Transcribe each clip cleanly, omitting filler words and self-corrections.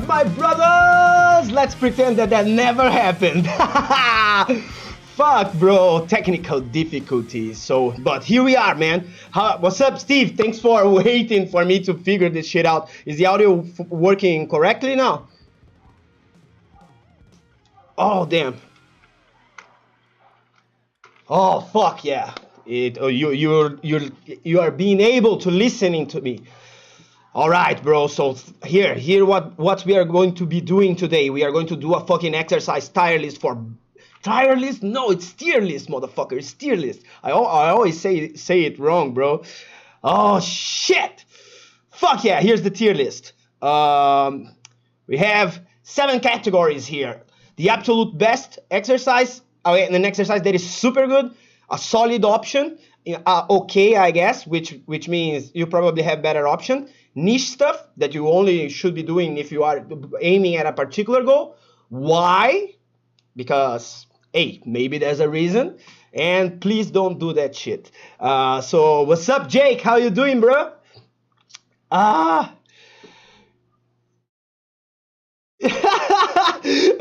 my brothers! Let's pretend that never happened. Fuck, bro, technical difficulties. But here we are, man. What's up, Steve? Thanks for waiting for me to figure this shit out. Is the audio working correctly now? Oh, damn. Oh, fuck yeah. You are being able to listening to me. All right, bro. So here what we are going to be doing today. We are going to do a fucking exercise tier list for tier list. No, it's tier list, motherfucker. It's tier list. I always say it wrong, bro. Oh shit. Fuck yeah. Here's the tier list. We have 7 categories here. The absolute best exercise, an exercise that is super good, a solid option, okay, I guess, which means you probably have better option. Niche stuff that you only should be doing if you are aiming at a particular goal. Why? Because, hey, maybe there's a reason. And please don't do that shit. So what's up, Jake? How you doing, bro?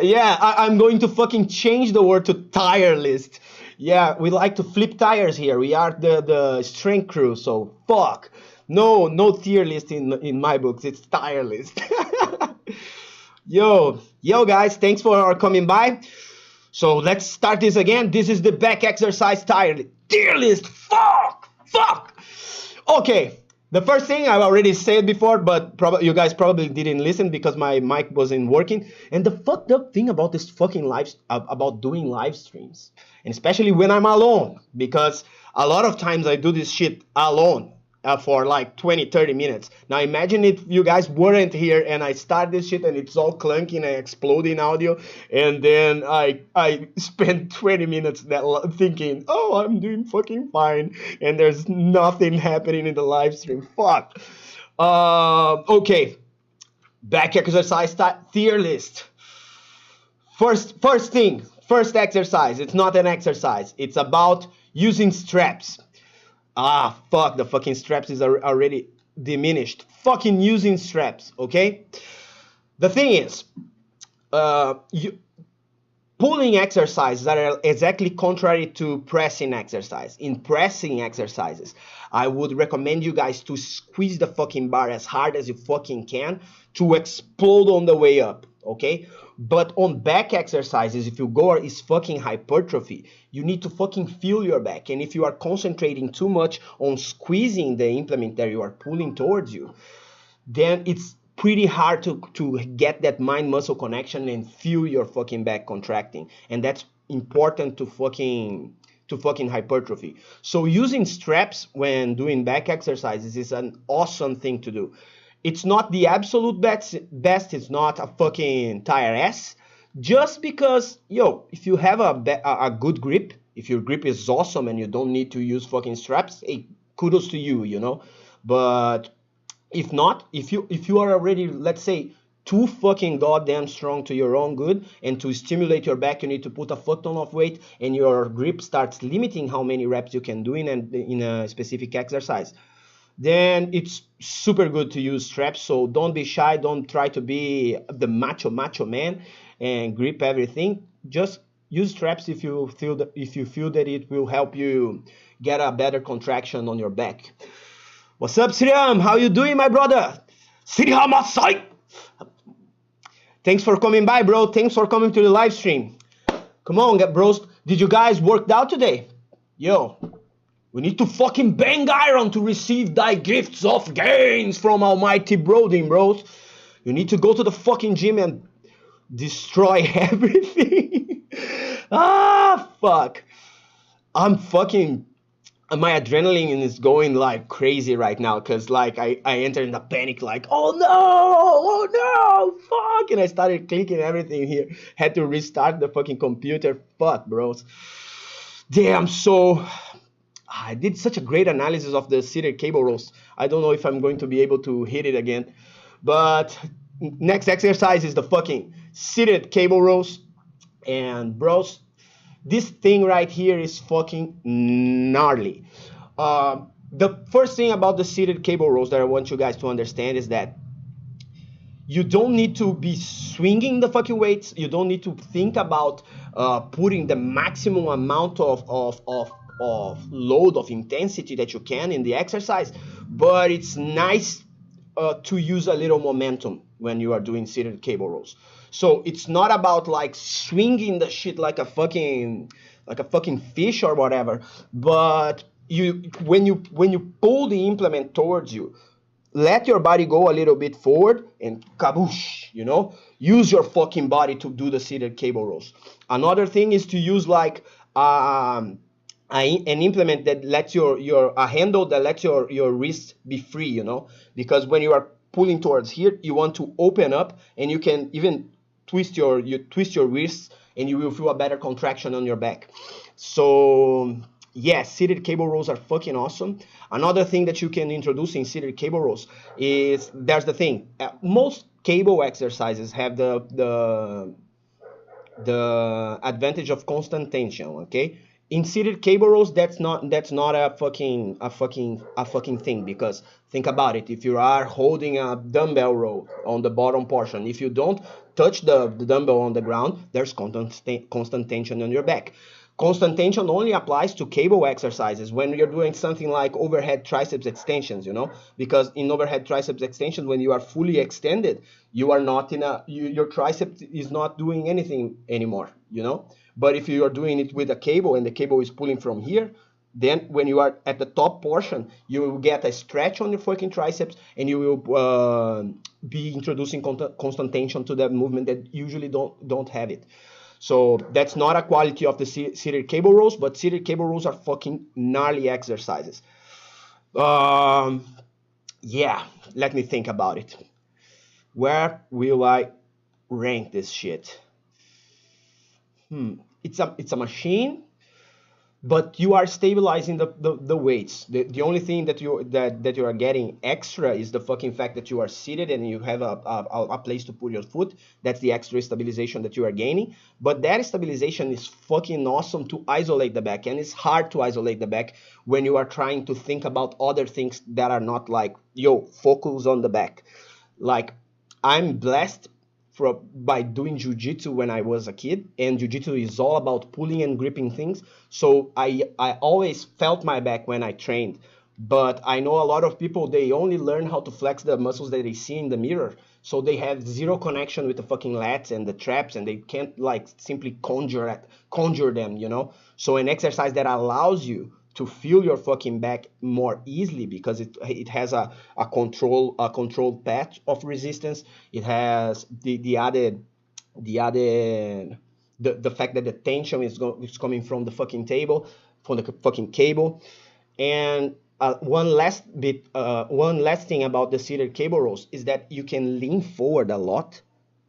Yeah, I'm going to fucking change the word to tier list. Yeah, we like to flip tires here. We are the strength crew, so fuck. No tier list in my books. It's tier list. Yo guys, thanks for coming by. So let's start this again. This is the back exercise tier list. Fuck. Okay. The first thing I've already said before, but you guys probably didn't listen because my mic wasn't working. And the fucked up thing about this fucking about doing live streams, and especially when I'm alone, because a lot of times I do this shit alone for like 20-30 minutes. Now imagine if you guys weren't here and I start this shit and it's all clunky and I explode in audio, and then I spend 20 minutes thinking, oh, I'm doing fucking fine, and there's nothing happening in the live stream. Fuck. Okay, back exercise tier list. First exercise. It's not an exercise. It's about using straps. Fuck, the fucking straps is already diminished. Fucking using straps, okay? The thing is, pulling exercises are exactly contrary to pressing exercise. In pressing exercises, I would recommend you guys to squeeze the fucking bar as hard as you fucking can to explode on the way up, okay? But on back exercises, if your goal is fucking hypertrophy, you need to fucking feel your back. And if you are concentrating too much on squeezing the implement that you are pulling towards you, then it's pretty hard to get that mind-muscle connection and feel your fucking back contracting. And that's important to fucking hypertrophy. So using straps when doing back exercises is an awesome thing to do. It's not the absolute best. It's not a fucking tier S. Just because, if you have a good grip, if your grip is awesome and you don't need to use fucking straps, hey, kudos to you, But if not, if you are already, let's say, too fucking goddamn strong to your own good, and to stimulate your back, you need to put a fuck ton of weight, and your grip starts limiting how many reps you can do in a specific exercise, then it's super good to use straps. So don't be shy. Don't try to be the macho man and grip everything. Just use straps if you feel that it will help you get a better contraction on your back. What's up, Sriram? How you doing, my brother? Sriram Asai. Thanks for coming by, bro. Thanks for coming to the live stream. Come on, bros. Did you guys work out today? We need to fucking bang iron to receive thy gifts of gains from Almighty Brodin, bros. You need to go to the fucking gym and destroy everything. Fuck. My adrenaline is going like crazy right now, because like I entered in a panic, like, oh no, fuck. And I started clicking everything here. Had to restart the fucking computer. Fuck, bros. Damn, so I did such a great analysis of the seated cable rows. I don't know if I'm going to be able to hit it again. But next exercise is the fucking seated cable rows. And bros, this thing right here is fucking gnarly. The first thing about the seated cable rows that I want you guys to understand is that You don't need to be swinging the fucking weights. You don't need to think about putting the maximum amount of load of intensity that you can in the exercise. But it's nice to use a little momentum when you are doing seated cable rows. So it's not about like swinging the shit like a fucking fish or whatever. But when you pull the implement towards you, let your body go a little bit forward and kaboosh, use your fucking body to do the seated cable rows. Another thing is to use like an implement that lets a handle that lets your wrist be free, because when you are pulling towards here, you want to open up, and you can even twist your wrists, and you will feel a better contraction on your back. So yes, seated cable rows are fucking awesome. Another thing that you can introduce in seated cable rows is, there's the thing, most cable exercises have the advantage of constant tension, okay? In seated cable rows, that's not a fucking thing, because think about it. If you are holding a dumbbell row on the bottom portion, if you don't touch the dumbbell on the ground, there's constant tension on your back. Constant tension only applies to cable exercises when you're doing something like overhead triceps extensions, because in overhead triceps extensions, when you are fully extended, you are not your tricep is not doing anything anymore, But if you are doing it with a cable and the cable is pulling from here, then when you are at the top portion, you will get a stretch on your fucking triceps, and you will be introducing constant tension to that movement that usually don't have it. So that's not a quality of the seated cable rows, but seated cable rows are fucking gnarly exercises. Yeah, let me think about it. Where will I rank this shit? It's a machine, but you are stabilizing the weights. The only thing that you are getting extra is the fucking fact that you are seated and you have a place to put your foot. That's the extra stabilization that you are gaining. But that stabilization is fucking awesome to isolate the back, and it's hard to isolate the back when you are trying to think about other things that are not like, focus on the back. Like, I'm blessed by doing jiu-jitsu when I was a kid, and jiu-jitsu is all about pulling and gripping things. So I always felt my back when I trained. But I know a lot of people, they only learn how to flex the muscles that they see in the mirror. So they have zero connection with the fucking lats and the traps, and they can't like simply conjure them, So an exercise that allows you to feel your fucking back more easily, because it has a controlled path of resistance. It has the fact that the tension is coming from the fucking from the fucking cable. And one last thing about the seated cable rows is that you can lean forward a lot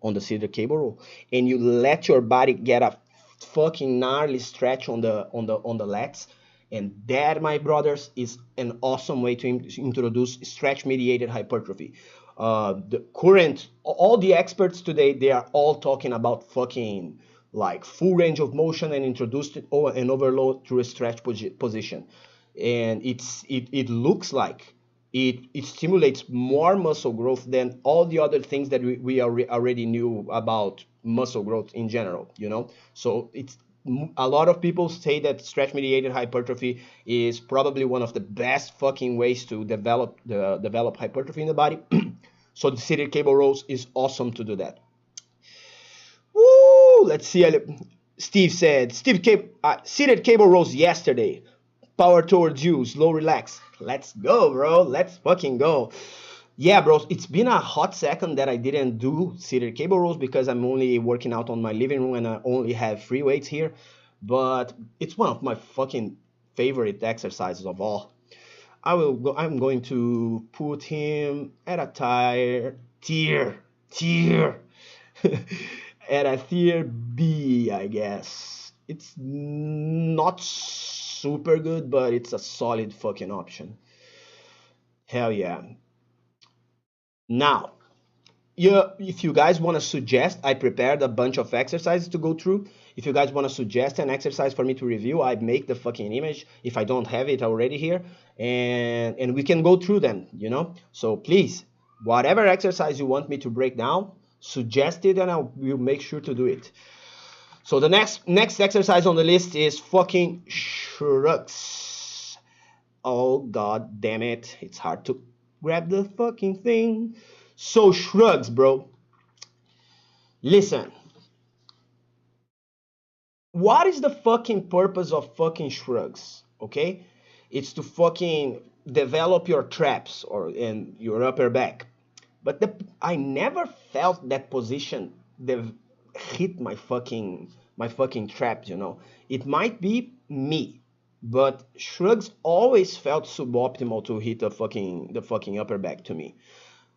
on the seated cable row, and you let your body get a fucking gnarly stretch on the lats. And that, my brothers, is an awesome way to introduce stretch-mediated hypertrophy. All the experts today, they are all talking about fucking like full range of motion and introduced an overload through a stretch position. And it looks like it stimulates more muscle growth than all the other things that we already knew about muscle growth in general, So a lot of people say that stretch-mediated hypertrophy is probably one of the best fucking ways to develop hypertrophy in the body. So the seated cable rows is awesome to do that. Woo! Let's see. Steve said, seated cable rows yesterday. Power towards you, slow, relax. Let's go, bro. Let's fucking go. Yeah, bro, it's been a hot second that I didn't do seated cable rows, because I'm only working out on my living room and I only have free weights here. But it's one of my fucking favorite exercises of all. I'm going to put him at a tier at a tier B, I guess. It's not super good, but it's a solid fucking option. Hell yeah. Now, if you guys want to suggest, I prepared a bunch of exercises to go through. If you guys want to suggest an exercise for me to review, I make the fucking image if I don't have it already here, and we can go through them, So please Whatever exercise you want me to break down, suggest it and I will make sure to do it. So the next exercise on the list is fucking shrugs. Oh god damn it, it's hard to grab the fucking thing. So shrugs, bro. Listen. What is the fucking purpose of fucking shrugs? Okay? It's to fucking develop your traps or in your upper back. But I never felt that position hit my fucking traps, you know. It might be me, but shrugs always felt suboptimal to hit the fucking upper back to me.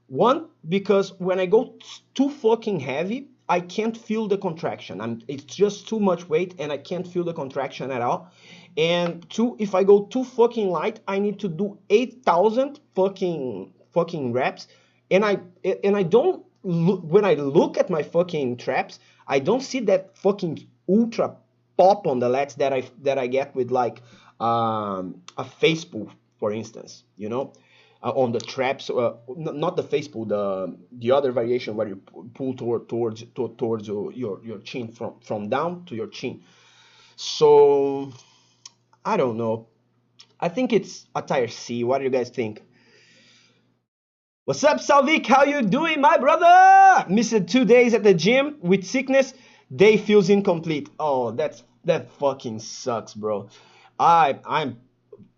One, because when I go too fucking heavy, I can't feel the contraction. It's just too much weight and I can't feel the contraction at all. And two, if I go too fucking light, I need to do 8,000 fucking reps. And I don't look, when I look at my fucking traps, I don't see that fucking ultra pop on the lats that I get with like a face pull, for instance, you know, on the traps, not the face pull, the other variation where you pull towards your chin from down to your chin. So I don't know. I think it's a tier C. What do you guys think? What's up, Salvik? How you doing, my brother? Missed 2 days at the gym with sickness. Day feels incomplete. Oh, that fucking sucks, bro.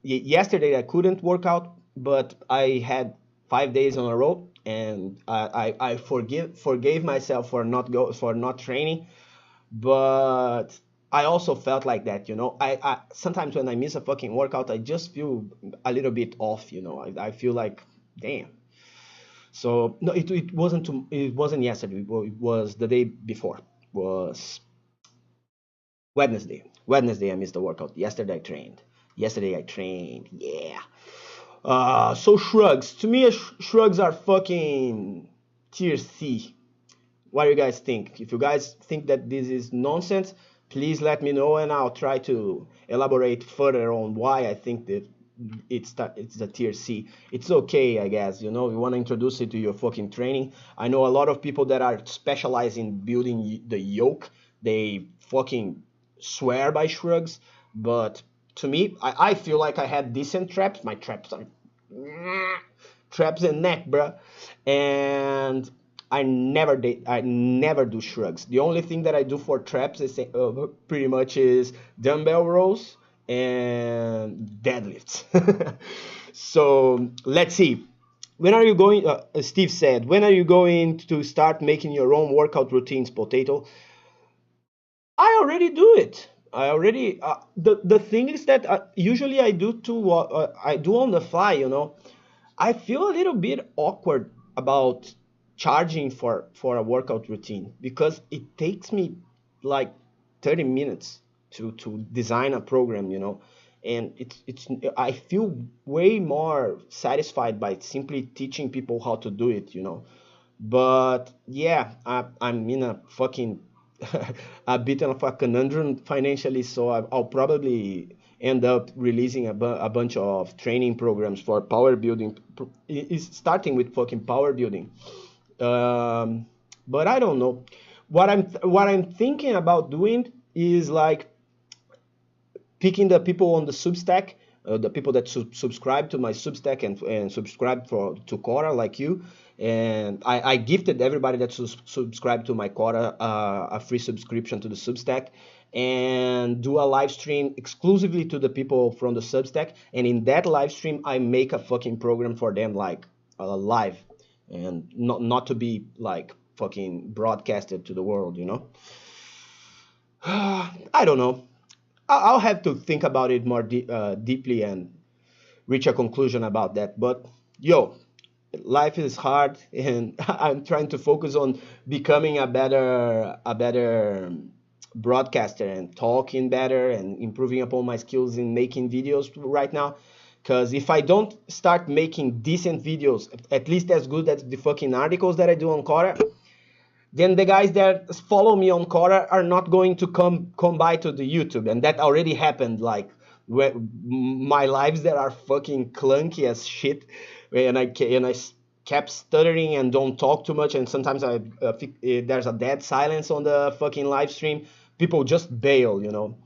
Yesterday I couldn't work out, but I had 5 days on a row, and I forgave myself for not training, but I also felt like that, you know. I sometimes when I miss a fucking workout, I just feel a little bit off, you know. I feel like, damn. So no, it wasn't yesterday. It was the day before. It was Wednesday. Wednesday I missed the workout. Yesterday I trained. Yeah. So shrugs. To me, shrugs are fucking tier C. What do you guys think? If you guys think that this is nonsense, please let me know and I'll try to elaborate further on why I think that it's a tier C. It's okay, I guess. You know, you want to introduce it to your fucking training. I know a lot of people that are specialized in building the yoke. They fucking swear by shrugs, but to me, I feel like I had decent traps. My traps are traps and neck, bruh. And I never do shrugs. The only thing that I do for traps is pretty much is dumbbell rows and deadlifts. So let's see. When are you going? Steve said, when are you going to start making your own workout routines, Potato? I already do it. I already the thing is that usually I do on the fly, you know. I feel a little bit awkward about charging for a workout routine because it takes me like 30 minutes to design a program, you know. And it's I feel way more satisfied by simply teaching people how to do it, you know. But yeah, I'm in a fucking a bit of a conundrum financially, so I'll probably end up releasing a bunch of training programs for power building. It's starting with fucking power building. But I don't know. What I'm thinking about doing is like picking the people on the Substack, the people that subscribe to my Substack and subscribe to Quora like you. And I gifted everybody that subscribed to my Quora a free subscription to the Substack, and do a live stream exclusively to the people from the Substack. And in that live stream, I make a fucking program for them, like live, and not to be like fucking broadcasted to the world, you know. I don't know. I'll have to think about it more deeply and reach a conclusion about that. But yo, life is hard, and I'm trying to focus on becoming a better broadcaster and talking better and improving upon my skills in making videos right now. Because if I don't start making decent videos, at least as good as the fucking articles that I do on Quora, then the guys that follow me on Quora are not going to come by to the YouTube, and that already happened. Like my lives that are fucking clunky as shit, and I kept stuttering and don't talk too much, and sometimes there's a dead silence on the fucking live stream, people just bail, you know.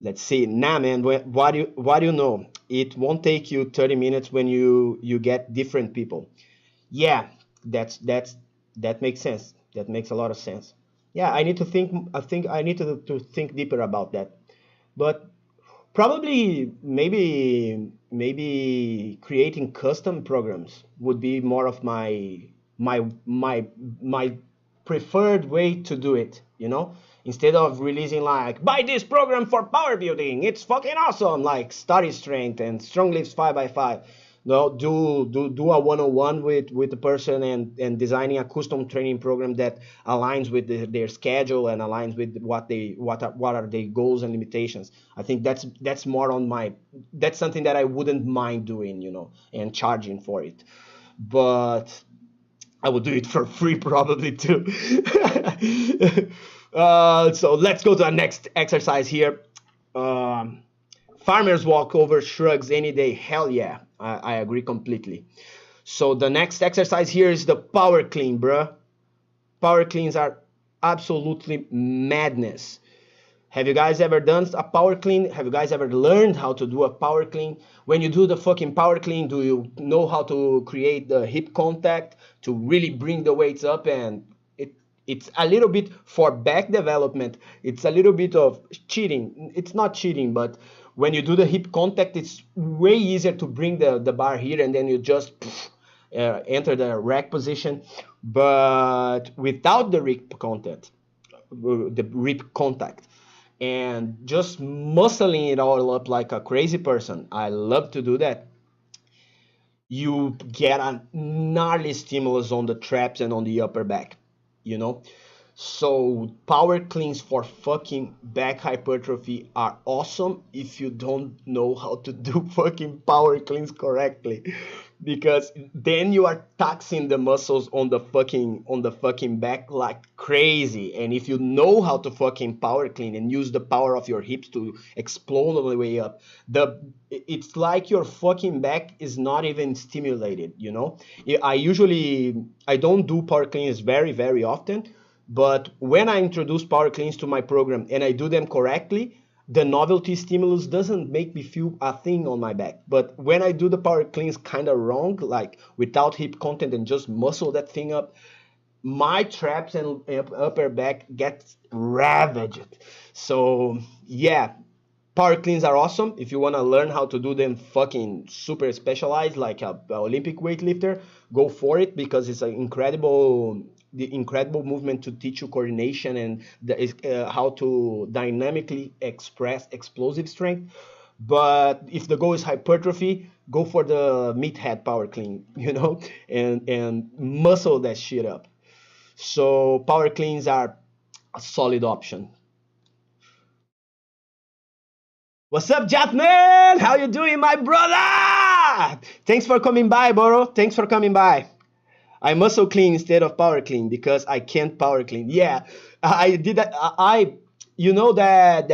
Let's see. Nah, man. What do you know? It won't take you 30 minutes when you get different people. Yeah, that makes sense. That makes a lot of sense. Yeah, I need to think. I think I need to think deeper about that. But probably maybe creating custom programs would be more of my preferred way to do it, you know? Instead of releasing like buy this program for power building, it's fucking awesome, like study strength and strong lifts 5x5. No, do a one-on-one with the person and designing a custom training program that aligns with their schedule and aligns with what are their goals and limitations. I think that's more on my, that's something that I wouldn't mind doing, you know, and charging for it. But I would do it for free probably too. So let's go to the next exercise here. Farmers walk over shrugs any day. Hell yeah, I agree completely. So the next exercise here is the power clean, bruh. Power cleans are absolutely madness. Have you guys ever done a power clean? Have you guys ever learned how to do a power clean? When you do the fucking power clean, do you know how to create the hip contact to really bring the weights up? And it's a little bit for back development. It's a little bit of cheating. It's not cheating, but when you do the hip contact, it's way easier to bring the bar here and then you just enter the rack position. But without the rip contact, and just muscling it all up like a crazy person, I love to do that, you get a gnarly stimulus on the traps and on the upper back, you know. So power cleans for fucking back hypertrophy are awesome if you don't know how to do fucking power cleans correctly, because then you are taxing the muscles on the fucking back like crazy. And if you know how to fucking power clean and use the power of your hips to explode on the way up, it's like your fucking back is not even stimulated, you know. I don't do power cleans very often, but when I introduce power cleans to my program and I do them correctly, the novelty stimulus doesn't make me feel a thing on my back. But when I do the power cleans kind of wrong, like without hip content and just muscle that thing up, my traps and upper back gets ravaged. So yeah, power cleans are awesome. If you want to learn how to do them fucking super specialized like a Olympic weightlifter, go for it, because it's an incredible movement to teach you coordination and how to dynamically express explosive strength. But if the goal is hypertrophy, go for the meathead power clean, you know, and muscle that shit up. So power cleans are a solid option. What's up, Jatman? How you doing, my brother? Thanks for coming by, bro. Thanks for coming by. I muscle clean instead of power clean because I can't power clean. Yeah, I did that. You know that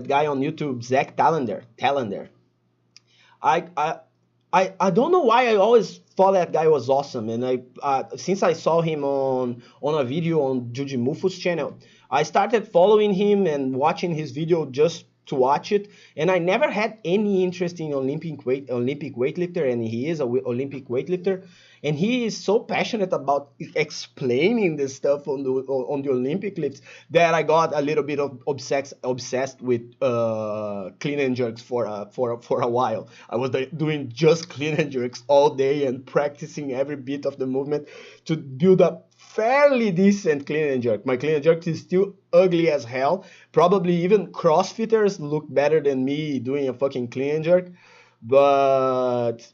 guy on YouTube, Zach Talander. I I I don't know why I always thought that guy was awesome, and since I saw him on a video on Juji Mufu's channel, I started following him and watching his video just to watch it, and I never had any interest in Olympic weightlifter, and he is a Olympic weightlifter, and he is so passionate about explaining this stuff on the Olympic lifts that I got a little bit of obsessed with clean and jerks for a while. I was doing just clean and jerks all day and practicing every bit of the movement to build up fairly decent clean and jerk. My clean and jerk is still ugly as hell. Probably even CrossFitters look better than me doing a fucking clean and jerk. But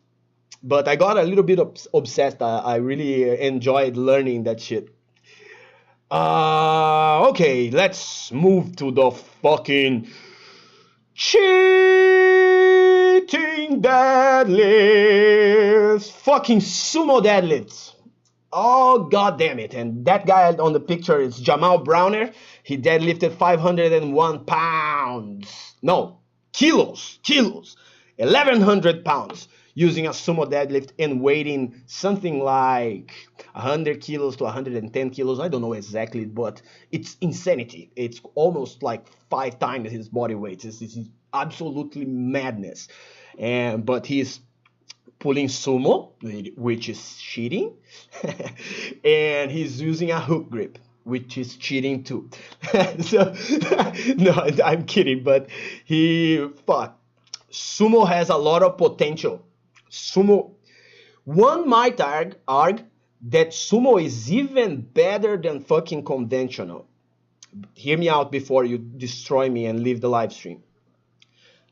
I got a little bit obsessed. I really enjoyed learning that shit. Okay, let's move to the fucking cheating deadlifts. Fucking sumo deadlifts. Oh, god damn it. And that guy on the picture is Jamal Browner. He deadlifted 501 pounds. No, kilos, 1,100 pounds using a sumo deadlift and weighing something like 100 kilos to 110 kilos. I don't know exactly, but it's insanity. It's almost like 5 times his body weight. It's absolutely madness. But he's pulling sumo, which is cheating, and he's using a hook grip, which is cheating too. So, no, I'm kidding, but sumo has a lot of potential. One might argue that sumo is even better than fucking conventional. Hear me out before you destroy me and leave the live stream.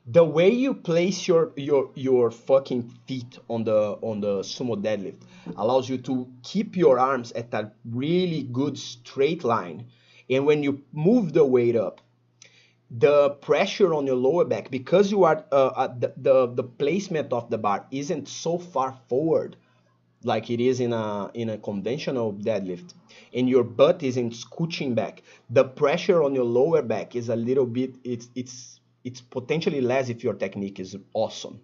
The way you place your fucking feet on the sumo deadlift allows you to keep your arms at a really good straight line, and when you move the weight up, the pressure on your lower back, because you are the placement of the bar isn't so far forward like it is in a conventional deadlift, and your butt isn't scooching back, the pressure on your lower back is a little bit, it's potentially less if your technique is awesome.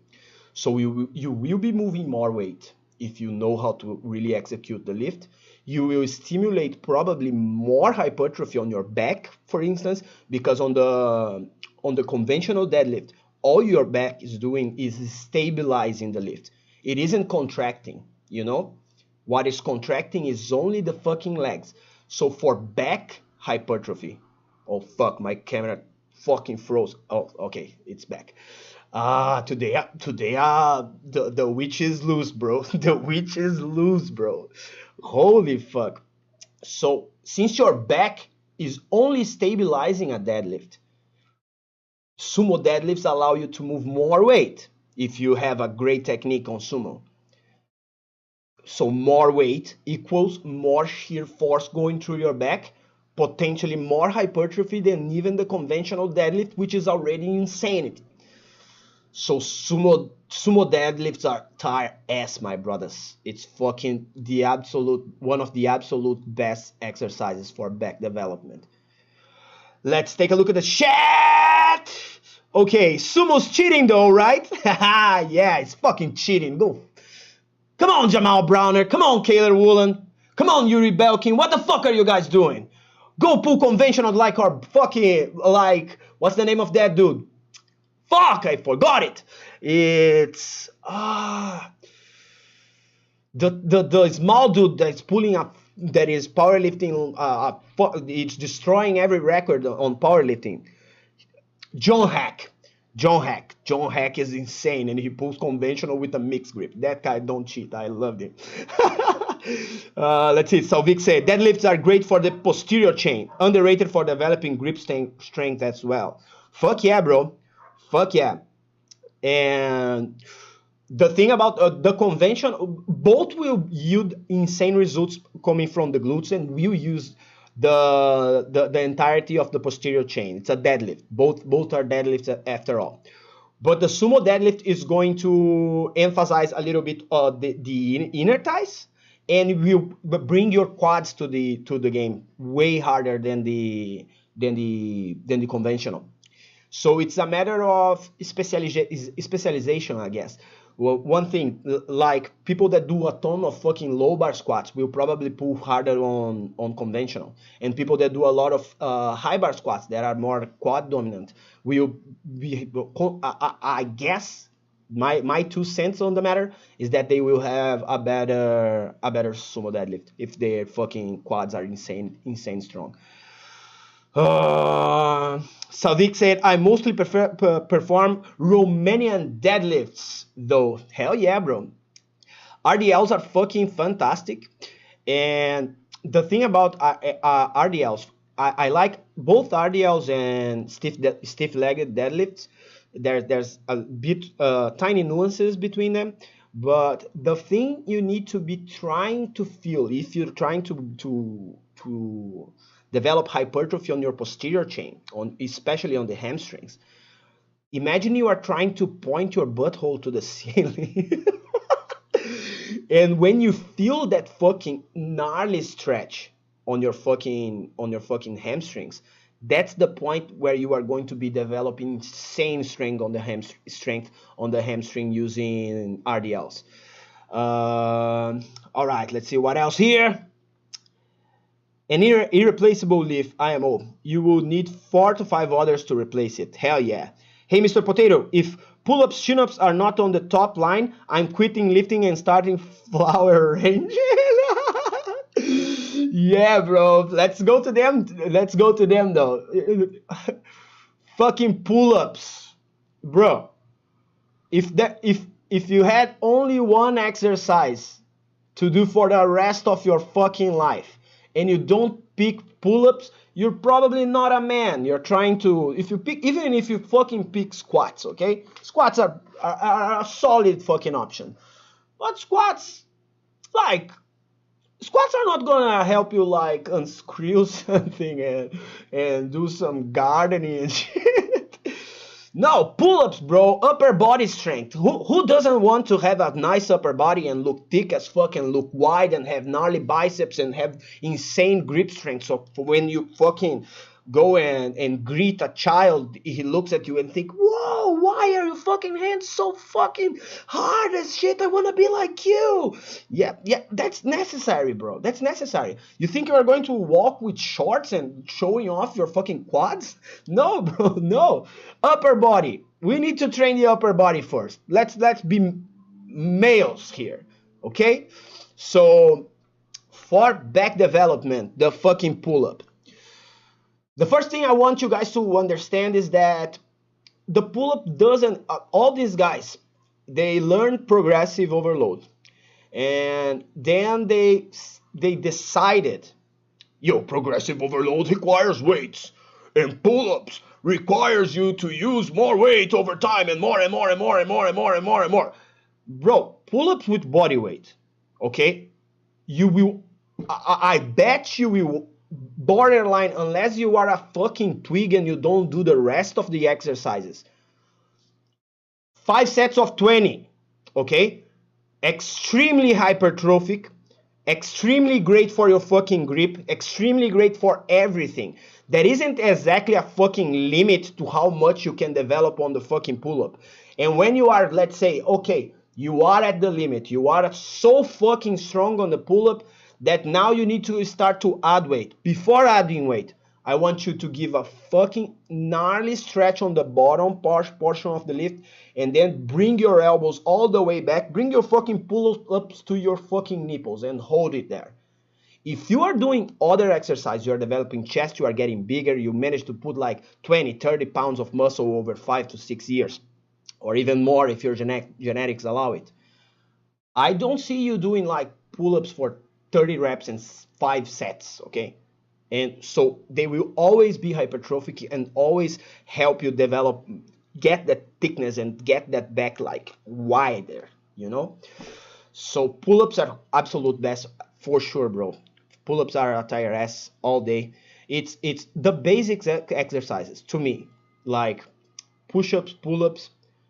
So you will be moving more weight if you know how to really execute the lift. You will stimulate probably more hypertrophy on your back, for instance, because on the conventional deadlift, all your back is doing is stabilizing the lift. It isn't contracting, you know? What is contracting is only the fucking legs. So for back hypertrophy, oh fuck, my camera fucking froze. Oh, okay, it's back. Today the witch is loose, bro. The witch is loose, bro. Holy fuck. So since your back is only stabilizing a deadlift, sumo deadlifts allow you to move more weight if you have a great technique on sumo. So more weight equals more shear force going through your back, potentially more hypertrophy than even the conventional deadlift, which is already insanity. So sumo deadlifts are tire ass, my brothers. It's fucking one of the absolute best exercises for back development. Let's take a look at the chat. Okay, sumo's cheating though, right? Yeah, it's fucking cheating. Go. Come on, Jamal Browner. Come on, Kaylor Woolen. Come on, Yuri Belkin. What the fuck are you guys doing? Go pull conventional like our fucking, like, what's the name of that dude? Fuck, I forgot it. It's the small dude that's pulling up, that is powerlifting. It's destroying every record on powerlifting. John Hack. John Hack is insane, and he pulls conventional with a mixed grip. That guy don't cheat. I loved him. Let's see. Salvik said deadlifts are great for the posterior chain, underrated for developing grip strength as well. Fuck yeah, bro. Fuck yeah. And the thing about the convention, both will yield insane results coming from the glutes, and will use the entirety of the posterior chain. It's a deadlift. Both are deadlifts after all. But the sumo deadlift is going to emphasize a little bit the inner thighs, and will bring your quads to the game way harder than the conventional. So it's a matter of specialization, I guess. Well, one thing, like people that do a ton of fucking low bar squats will probably pull harder on conventional, and people that do a lot of high bar squats that are more quad dominant will be, I guess, my 2 cents on the matter is that they will have a better sumo deadlift if their fucking quads are insane strong. Savik said, I mostly perform Romanian deadlifts, though. Hell yeah, bro. RDLs are fucking fantastic. And the thing about RDLs, I like both RDLs and stiff-legged deadlifts. There's a bit tiny nuances between them. But the thing you need to be trying to feel, if you're trying to develop hypertrophy on your posterior chain, especially on the hamstrings. Imagine you are trying to point your butthole to the ceiling. And when you feel that fucking gnarly stretch on your fucking hamstrings, That's the point where you are going to be developing insane strength on the hamstring using RDLs. All right, let's see what else here. An irreplaceable lift, IMO. You will need 4 to 5 others to replace it. Hell yeah. Hey, Mr. Potato, if pull-ups, chin-ups are not on the top line, I'm quitting lifting and starting flower range. Yeah, bro. Let's go to them. Let's go to them, though. Fucking pull-ups. Bro, if you had only one exercise to do for the rest of your fucking life and you don't pick pull-ups, you're probably not a man. You're trying to, even if you fucking pick squats, okay? Squats are a solid fucking option. But squats are not gonna help you like unscrew something and do some gardening and shit. No, pull-ups, bro. Upper body strength. Who doesn't want to have a nice upper body and look thick as fuck and look wide and have gnarly biceps and have insane grip strength? So when you fucking go and greet a child, he looks at you and think, whoa, why are your fucking hands so fucking hard as shit? I want to be like you. Yeah, that's necessary, bro. That's necessary. You think you are going to walk with shorts and showing off your fucking quads? No, bro, no. Upper body. We need to train the upper body first. Let's be males here, okay? So for back development, the fucking pull-up. The first thing I want you guys to understand is that the pull-up doesn't, all these guys, they learn progressive overload. And then they decided, yo, progressive overload requires weights. And pull-ups requires you to use more weight over time and more and more and more and more and more and more and more. Bro, pull-ups with body weight, okay? You will, I bet you will borderline, unless you are a fucking twig and you don't do the rest of the exercises. 5 sets of 20, okay? Extremely hypertrophic, extremely great for your fucking grip, extremely great for everything. There isn't exactly a fucking limit to how much you can develop on the fucking pull-up. And when you are, let's say, okay, you are at the limit, you are so fucking strong on the pull-up that now you need to start to add weight. Before adding weight, I want you to give a fucking gnarly stretch on the bottom portion of the lift and then bring your elbows all the way back. Bring your fucking pull-ups to your fucking nipples and hold it there. If you are doing other exercise, you are developing chest, you are getting bigger, you manage to put like 20, 30 pounds of muscle over 5 to 6 years, or even more if your genetics allow it. I don't see you doing like pull-ups for 30 reps and 5 sets, okay? And so they will always be hypertrophic and always help you develop, get that thickness and get that back like wider, you know? So pull-ups are absolute best for sure, bro. Pull-ups are a tire ass all day. It's the basic exercises to me, like push-ups, pull-ups,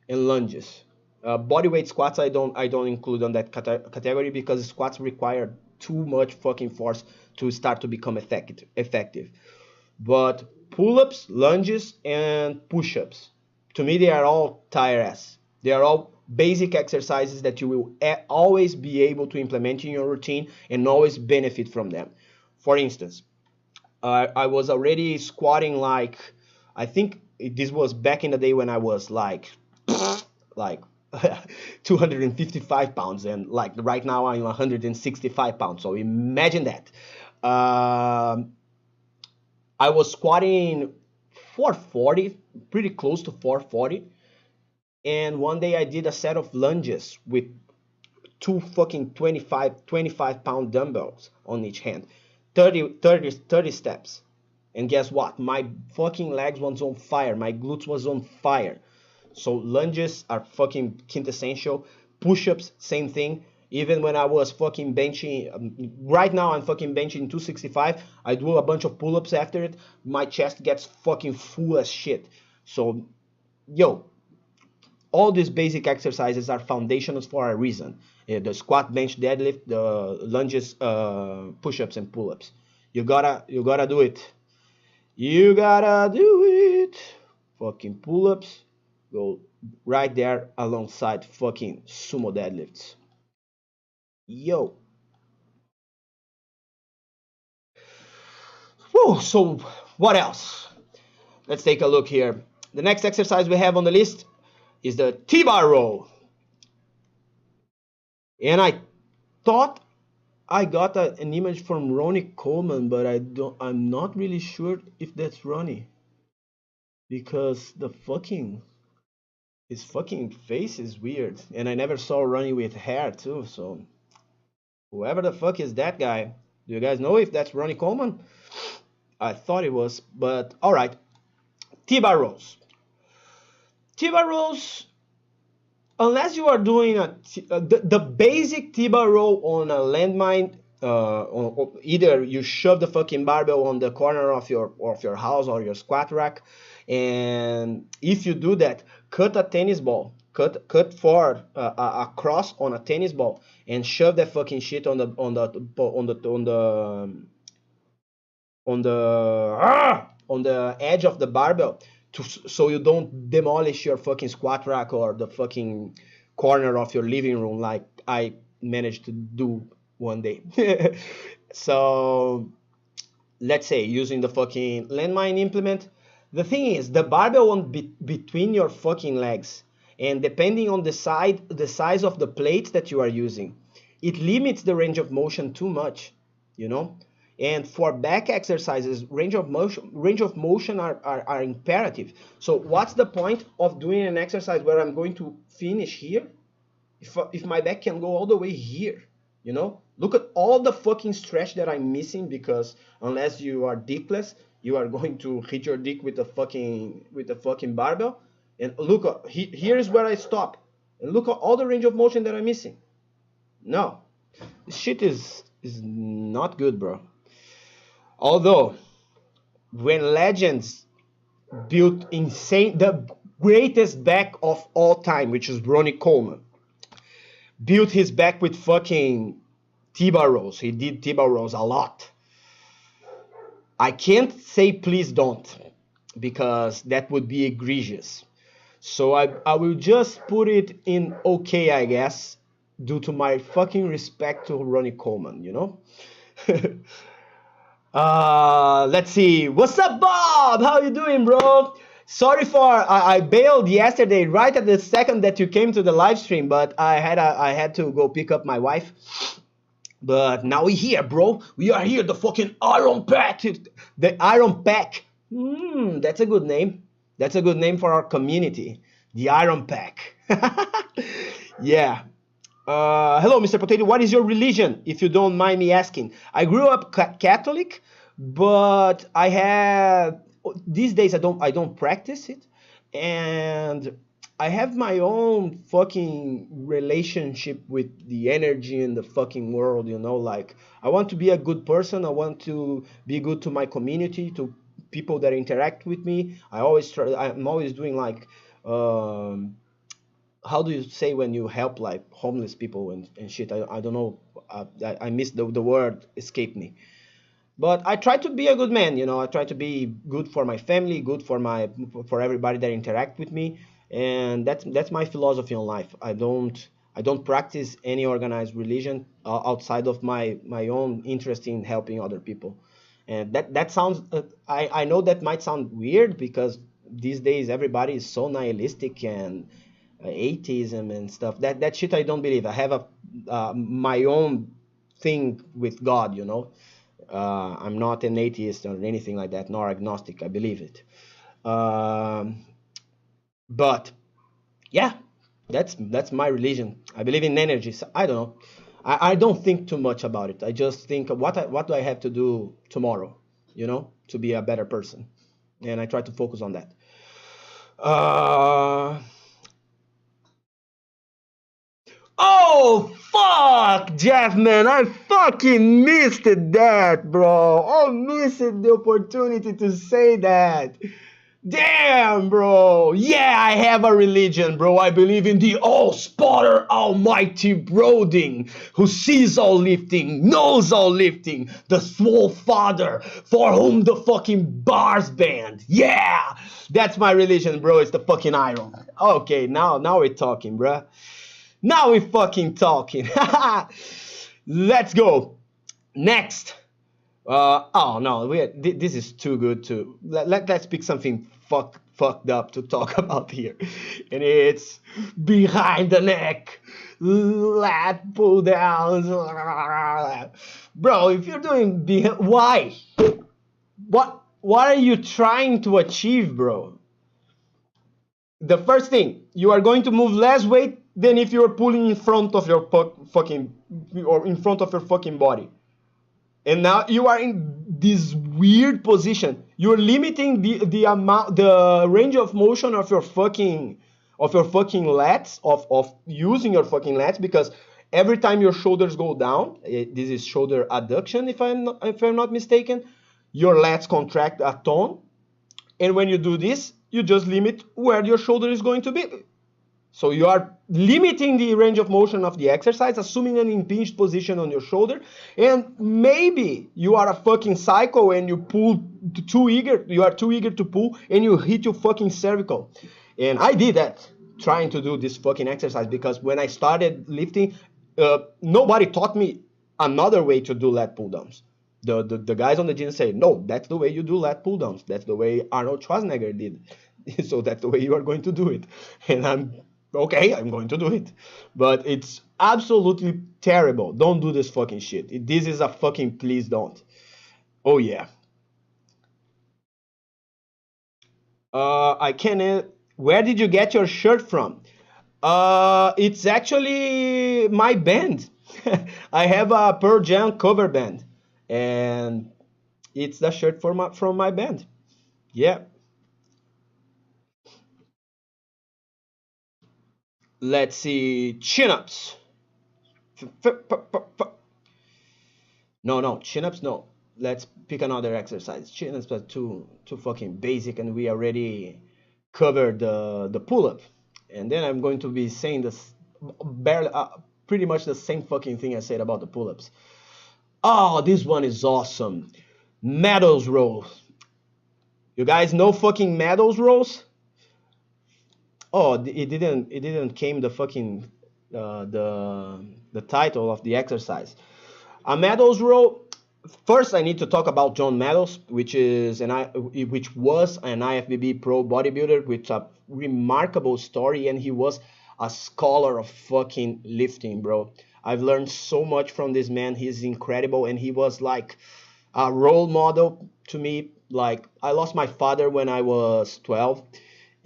and lunges. Bodyweight squats I don't include on that category because squats require too much fucking force to start to become effective. But pull-ups, lunges, and push-ups, to me they are all tire ass. They are all basic exercises that you will always be able to implement in your routine and always benefit from them. For instance, I was already squatting like, I think this was back in the day when I was like 255 pounds, and like right now I'm 165 pounds. So imagine that. I was squatting 440, pretty close to 440. And one day I did a set of lunges with 2 fucking 25 pound dumbbells on each hand, 30 steps. And guess what? My fucking legs was on fire. My glutes was on fire. So lunges are fucking quintessential. Push-ups, same thing. Even when I was fucking benching, right now I'm fucking benching 265. I do a bunch of pull-ups after it. My chest gets fucking full as shit. So, yo, all these basic exercises are foundations for a reason. The squat, bench, deadlift, the lunges, push-ups, and pull-ups. You gotta do it. You gotta do it. Fucking pull-ups go right there alongside fucking sumo deadlifts. Yo. Whew, so what else? Let's take a look here. The next exercise we have on the list is the TBAR row. And I thought I got an image from Ronnie Coleman, but I'm not really sure if that's Ronnie. Because his fucking face is weird. And I never saw Ronnie with hair too, so whoever the fuck is that guy? Do you guys know if that's Ronnie Coleman? I thought it was, but alright. T-bar rows. T-bar rows, unless you are doing the basic T-bar row on a landmine, either you shove the fucking barbell on the corner of your house or your squat rack, and if you do that, cut a tennis ball, cut forward a cross on a tennis ball, and shove that fucking shit on the edge of the barbell, so you don't demolish your fucking squat rack or the fucking corner of your living room like I managed to do one day. So let's say using the fucking landmine implement, the thing is the barbell won't be between your fucking legs, and depending on the size of the plates that you are using, it limits the range of motion too much, you know. And for back exercises, range of motion are imperative. So what's the point of doing an exercise where I'm going to finish here if my back can go all the way here, you know? Look at all the fucking stretch that I'm missing, because unless you are dickless, you are going to hit your dick with the fucking barbell. And look, here is where I stop. And look at all the range of motion that I'm missing. No, this shit is not good, bro. Although, when legends built the greatest back of all time, which is Ronnie Coleman, built his back with fucking T-bar rows. He did T-bar rows a lot. I can't say please don't, because that would be egregious. So I will just put it in okay, I guess, due to my fucking respect to Ronnie Coleman, you know? Let's see. What's up, Bob? How you doing, bro? Sorry I bailed yesterday right at the second that you came to the live stream, but I had to go pick up my wife. But now we're here, bro. We are here, the fucking Iron Pack. The Iron Pack. That's a good name. That's a good name for our community. The Iron Pack. Yeah. Hello, Mr. Potato. What is your religion, if you don't mind me asking? I grew up Catholic, but these days I don't practice it, and I have my own fucking relationship with the energy in the fucking world, you know, like I want to be a good person. I want to be good to my community, to people that interact with me. I'm always doing like, how do you say when you help like homeless people and shit? I don't know. I missed the word, escaped me. But I try to be a good man, you know. I try to be good for my family, good for everybody that interact with me, and that's my philosophy on life. I don't practice any organized religion outside of my own interest in helping other people. And that sounds I know that might sound weird, because these days everybody is so nihilistic and atheism and stuff. That shit I don't believe. I have my own thing with God, you know. I'm not an atheist or anything like that, nor agnostic. I believe it. But yeah, that's my religion. I believe in energy. So I don't know. I don't think too much about it. I just think, what do I have to do tomorrow, you know, to be a better person, and I try to focus on that. Oh, fuck, Jeff, man. I fucking missed that, bro. I missed the opportunity to say that. Damn, bro. Yeah, I have a religion, bro. I believe in the all-spotter, almighty Broding, who sees all lifting, knows all lifting, the swole father, for whom the fucking bars band. Yeah, that's my religion, bro. It's the fucking iron. Okay, now we're talking, bro. Now we're fucking talking. Let's go. Next. Oh no, this is too good to let's pick something fucked up to talk about here, and it's behind the neck, lat pull downs, bro. If you're doing why, what are you trying to achieve, bro? The first thing, you are going to move less weight than if you were pulling in front of your fucking or in front of your fucking body. And now you are in this weird position. You're limiting the amount, the range of motion of your fucking lats, of using your fucking lats, because every time your shoulders go down, this is shoulder adduction if I'm not mistaken, your lats contract a ton, and when you do this, you just limit where your shoulder is going to be. So you are limiting the range of motion of the exercise, assuming an impinged position on your shoulder, and maybe you are a fucking psycho and you pull you are too eager to pull, and you hit your fucking cervical. And I did that, trying to do this fucking exercise, because when I started lifting, nobody taught me another way to do lat pull downs. The guys on the gym say, no, that's the way you do lat pull downs. That's the way Arnold Schwarzenegger did. So that's the way you are going to do it. And I'm going to do it. But it's absolutely terrible. Don't do this fucking shit. This is a fucking please don't. Oh yeah. I can. Where did you get your shirt from? It's actually my band. I have a Pearl Jam cover band, and it's the shirt from my band. Yeah. Let's see, chin-ups. No, chin-ups, no. Let's pick another exercise. Chin-ups are too fucking basic, and we already covered the pull-up. And then I'm going to be saying this barely, pretty much the same fucking thing I said about the pull-ups. Oh, this one is awesome. Medals rows. You guys know fucking medals rows? Oh, it didn't came the fucking the title of the exercise. A Meadows row. First, I need to talk about John Meadows, which was an IFBB pro bodybuilder with a remarkable story, and he was a scholar of fucking lifting, bro. I've learned so much from this man. He's incredible, and he was like a role model to me. Like, I lost my father when I was 12,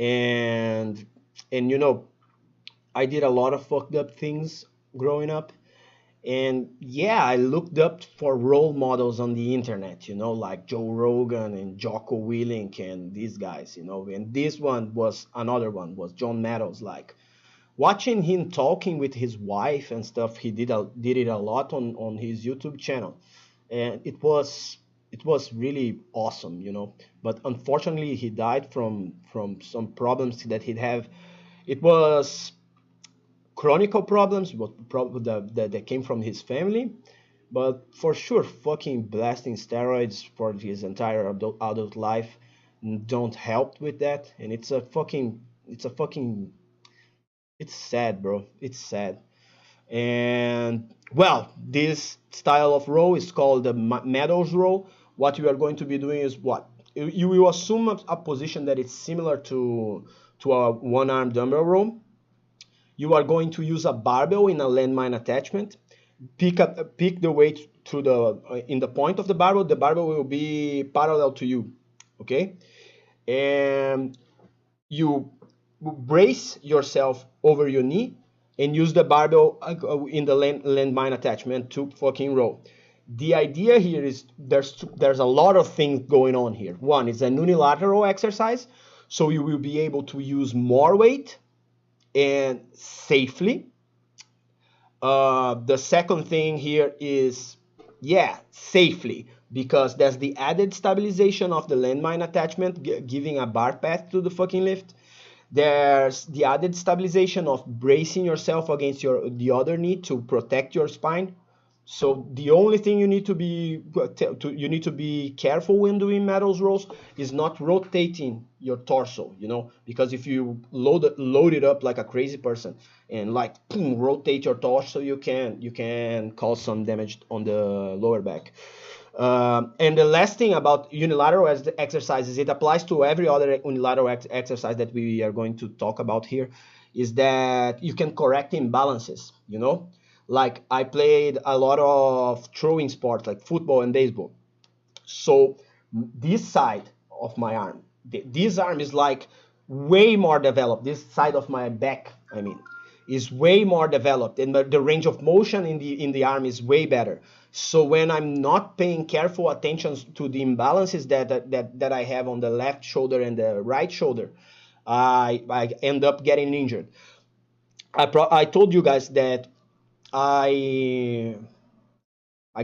and you know, I did a lot of fucked up things growing up. And yeah, I looked up for role models on the internet, like Joe Rogan and Jocko Willink and these guys, and this one was another one, was John Meadows. Like, watching him talking with his wife and stuff, he did it a lot on his YouTube channel, and it was really awesome. But unfortunately, he died from some problems that he'd have. It was chronic problems, but that came from his family. But for sure, fucking blasting steroids for his entire adult life don't help with that. And it's sad, bro. It's sad. And well, this style of row is called the Meadows row. What you are going to be doing is what? You will assume a position that is similar to a one-arm dumbbell row. You are going to use a barbell in a landmine attachment. Pick the weight to in the point of the barbell. The barbell will be parallel to you, okay? And you brace yourself over your knee and use the barbell in the landmine attachment to fucking row. The idea here is there's a lot of things going on here. One is an unilateral exercise, so you will be able to use more weight and safely. The second thing here is, yeah, safely, because there's the added stabilization of the landmine attachment, giving a bar path to the fucking lift. There's the added stabilization of bracing yourself against the other knee to protect your spine. So the only thing you need to be careful when doing MEADOWS rows is not rotating your torso, you know, because if you load it up like a crazy person and like boom, rotate your torso, you can cause some damage on the lower back. And the last thing about unilateral exercises, it applies to every other unilateral exercise that we are going to talk about here, is that you can correct imbalances, you know? Like I played a lot of throwing sports like football and baseball. So this side of my arm, this arm is like way more developed. This side of my back, I mean, is way more developed, and the range of motion in the arm is way better. So when I'm not paying careful attention to the imbalances that I have on the left shoulder and the right shoulder, I end up getting injured. I told you guys that I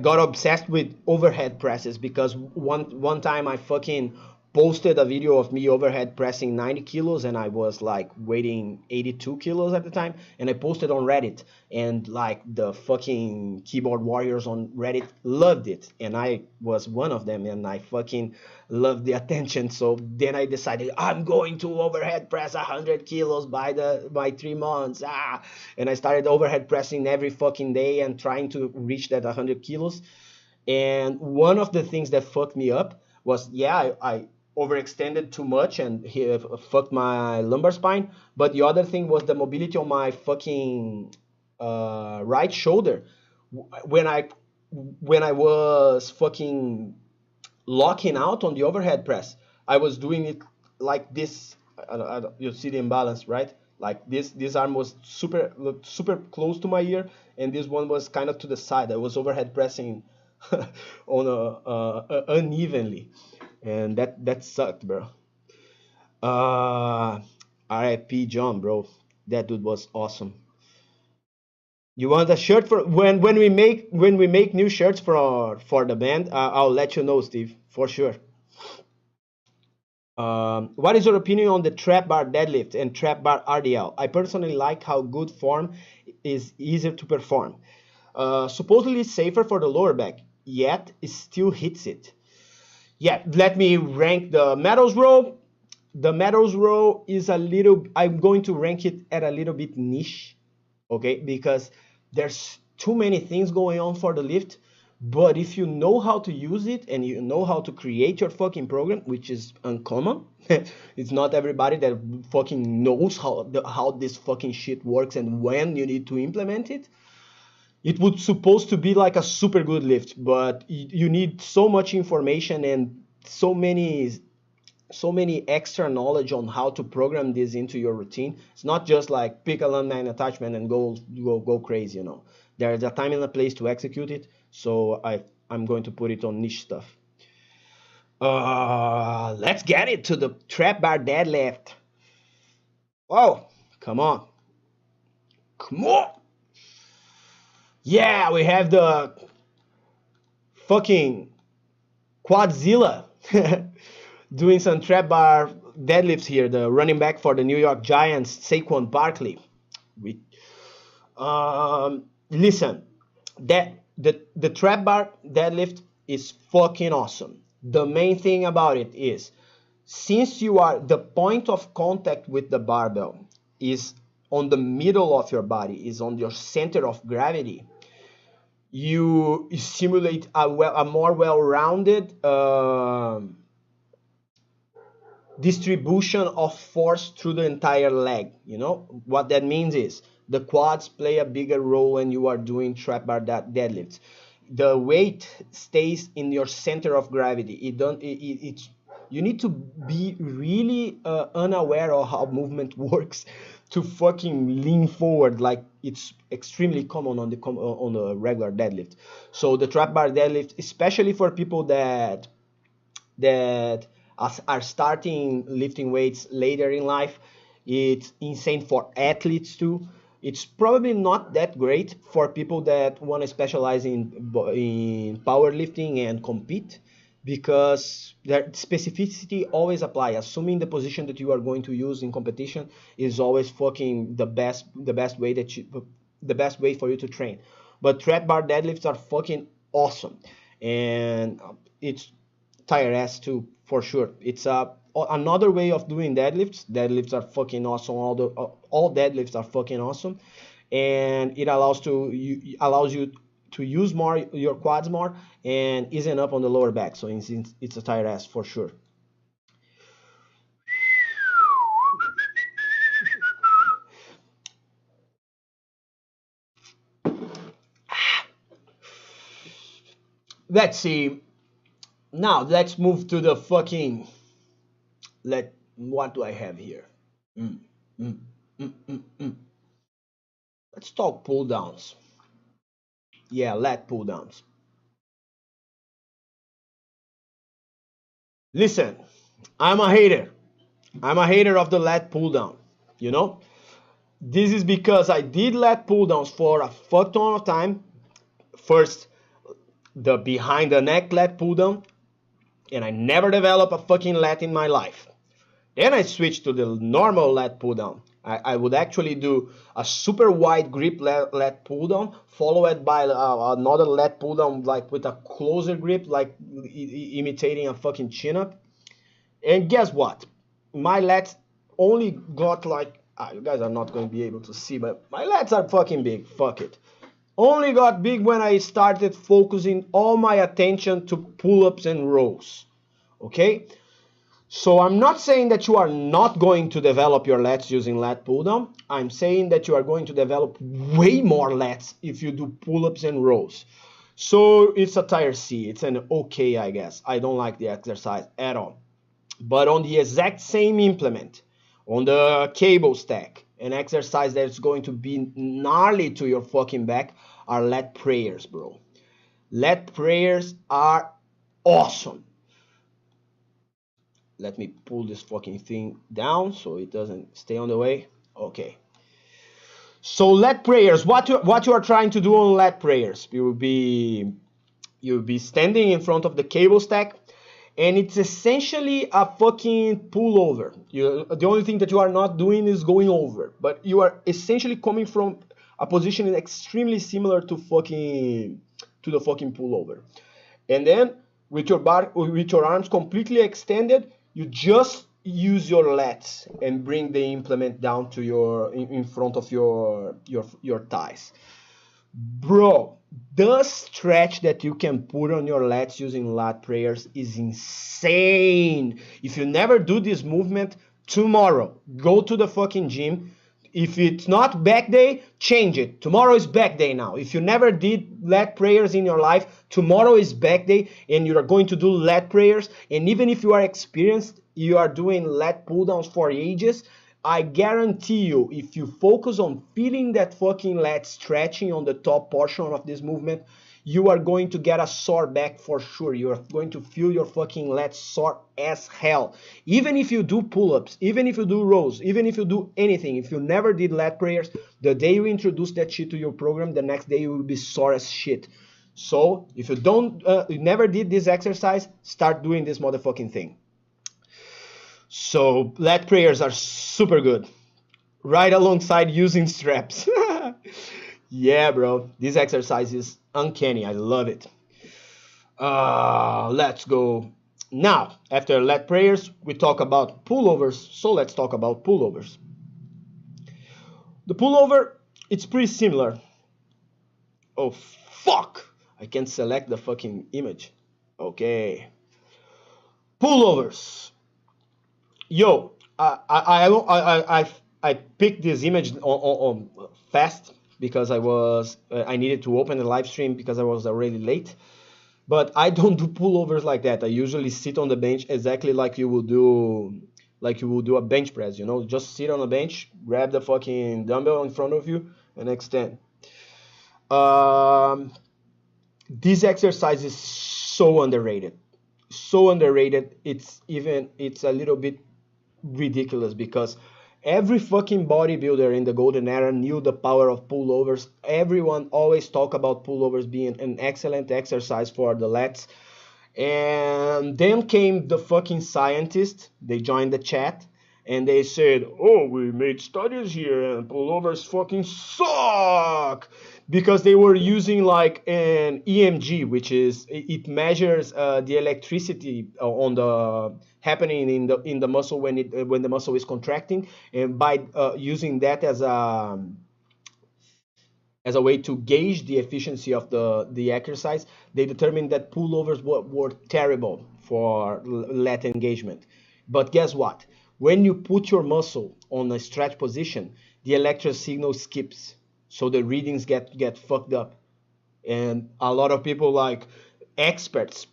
got obsessed with overhead presses because one time I fucking posted a video of me overhead pressing 90 kilos and I was like weighing 82 kilos at the time, and I posted on Reddit, and like the fucking keyboard warriors on Reddit loved it, and I was one of them, and I fucking loved the attention. So then I decided I'm going to overhead press 100 kilos by 3 months, and I started overhead pressing every fucking day and trying to reach that 100 kilos. And one of the things that fucked me up was, I overextended too much and he fucked my lumbar spine. But the other thing was the mobility on my fucking right shoulder. When I was fucking locking out on the overhead press, I was doing it like this. You see the imbalance, right? Like this arm was super close to my ear, and this one was kind of to the side. I was overhead pressing on unevenly, and that sucked, bro. R.I.P. John, bro. That dude was awesome. You want a shirt for when we make new shirts for the band? I'll let you know, Steve, for sure. What is your opinion on the trap bar deadlift and trap bar RDL? I personally like how good form is easier to perform. Supposedly safer for the lower back, yet it still hits it. Yeah, let me rank the MEADOWS row. The MEADOWS row is I'm going to rank it at a little bit niche, okay? Because there's too many things going on for the lift. But if you know how to use it and you know how to create your fucking program, which is uncommon, it's not everybody that fucking knows how this fucking shit works and when you need to implement it. It would supposed to be like a super good lift, but you need so much information and so many extra knowledge on how to program this into your routine. It's not just like pick a landmine attachment and go crazy, you know. There's a time and a place to execute it, so I'm going to put it on niche stuff. Let's get it to the trap bar deadlift. Oh, come on. Come on. Yeah, we have the fucking Quadzilla doing some trap bar deadlifts here. The running back for the New York Giants, Saquon Barkley. Listen, the trap bar deadlift is fucking awesome. The main thing about it is, since the point of contact with the barbell is on the middle of your body, is on your center of gravity, you simulate a more well-rounded distribution of force through the entire leg. You know what that means is the quads play a bigger role when you are doing trap bar deadlifts. The weight stays in your center of gravity. You need to be really unaware of how movement works to fucking lean forward like it's extremely common on the regular deadlift. So the trap bar deadlift, especially for people that are starting lifting weights later in life, it's insane for athletes too. It's probably not that great for people that want to specialize in powerlifting and compete, because their specificity always apply. Assuming the position that you are going to use in competition is always fucking the best way for you to train. But trap bar deadlifts are fucking awesome, and it's tire ass too, for sure. It's another way of doing deadlifts. Deadlifts are fucking awesome. All deadlifts are fucking awesome, and it allows you to use more your quads more and easing up on the lower back. So it's a tire ass for sure. Let's see. Now let's move to the fucking what do I have here? Mm, mm, mm, mm, mm. Let's talk pull downs. Yeah, lat pull downs. Listen, I'm a hater. I'm a hater of the lat pull down. You know, this is because I did lat pull downs for a fuck ton of time. First, the behind the neck lat pull down, and I never developed a fucking lat in my life. Then I switched to the normal lat pull down. I would actually do a super wide grip lat pull down, followed by another lat pull down, like with a closer grip, like imitating a fucking chin up. And guess what? My lats only got like, you guys are not going to be able to see, but my lats are fucking big. Fuck it. Only got big when I started focusing all my attention to pull-ups and rows. Okay? So I'm not saying that you are not going to develop your lats using lat pull down. I'm saying that you are going to develop way more lats if you do pull-ups and rows. So it's a tier C. It's an okay, I guess. I don't like the exercise at all. But on the exact same implement, on the cable stack, an exercise that's going to be gnarly to your fucking back are lat prayers, bro. Lat prayers are awesome. Let me pull this fucking thing down so it doesn't stay on the way. Okay. So lat prayers, what you are trying to do on lat prayers? You'll be standing in front of the cable stack, and it's essentially a fucking pullover. The only thing that you are not doing is going over, but you are essentially coming from a position extremely similar to the fucking pullover. And then with your arms completely extended, you just use your lats and bring the implement down to in front of your thighs. Bro, the stretch that you can put on your lats using lat prayers is insane. If you never do this movement, tomorrow, go to the fucking gym. If it's not back day, change it. Tomorrow is back day now. If you never did lat prayers in your life, tomorrow is back day and you are going to do lat prayers. And even if you are experienced, you are doing lat pull downs for ages, I guarantee you, if you focus on feeling that fucking lat stretching on the top portion of this movement, you are going to get a sore back for sure. You are going to feel your fucking lats sore as hell. Even if you do pull-ups, even if you do rows, even if you do anything, if you never did lat prayers, the day you introduce that shit to your program, the next day you will be sore as shit. So if you never did this exercise, start doing this motherfucking thing. So lat prayers are super good, right alongside using straps. Yeah, bro, this exercise is uncanny. I love it. Let's go. Now, after lat prayers, we talk about pullovers. So let's talk about pullovers. The pullover, it's pretty similar. Oh, fuck. I can't select the fucking image. Okay. Pullovers. Yo, I picked this image on fast because I needed to open the live stream because I was already late. But I don't do pullovers like that. I usually sit on the bench exactly like you would do a bench press, you know? Just sit on a bench, grab the fucking dumbbell in front of you and extend. This exercise is so underrated. So underrated. It's a little bit ridiculous because Every fucking bodybuilder in the golden era knew the power of pullovers. Everyone always talk about pullovers being an excellent exercise for the lats. And then came the fucking scientists. They joined the chat and they said, oh, we made studies here and pullovers fucking suck, because they were using like an EMG, which is, it measures the electricity on the happening in the muscle when the muscle is contracting, and by using that as a way to gauge the efficiency of the exercise, they determined that pullovers were terrible for lat engagement. But guess what? When you put your muscle on a stretch position, the electrical signal skips, so the readings get fucked up. And a lot of people, like experts,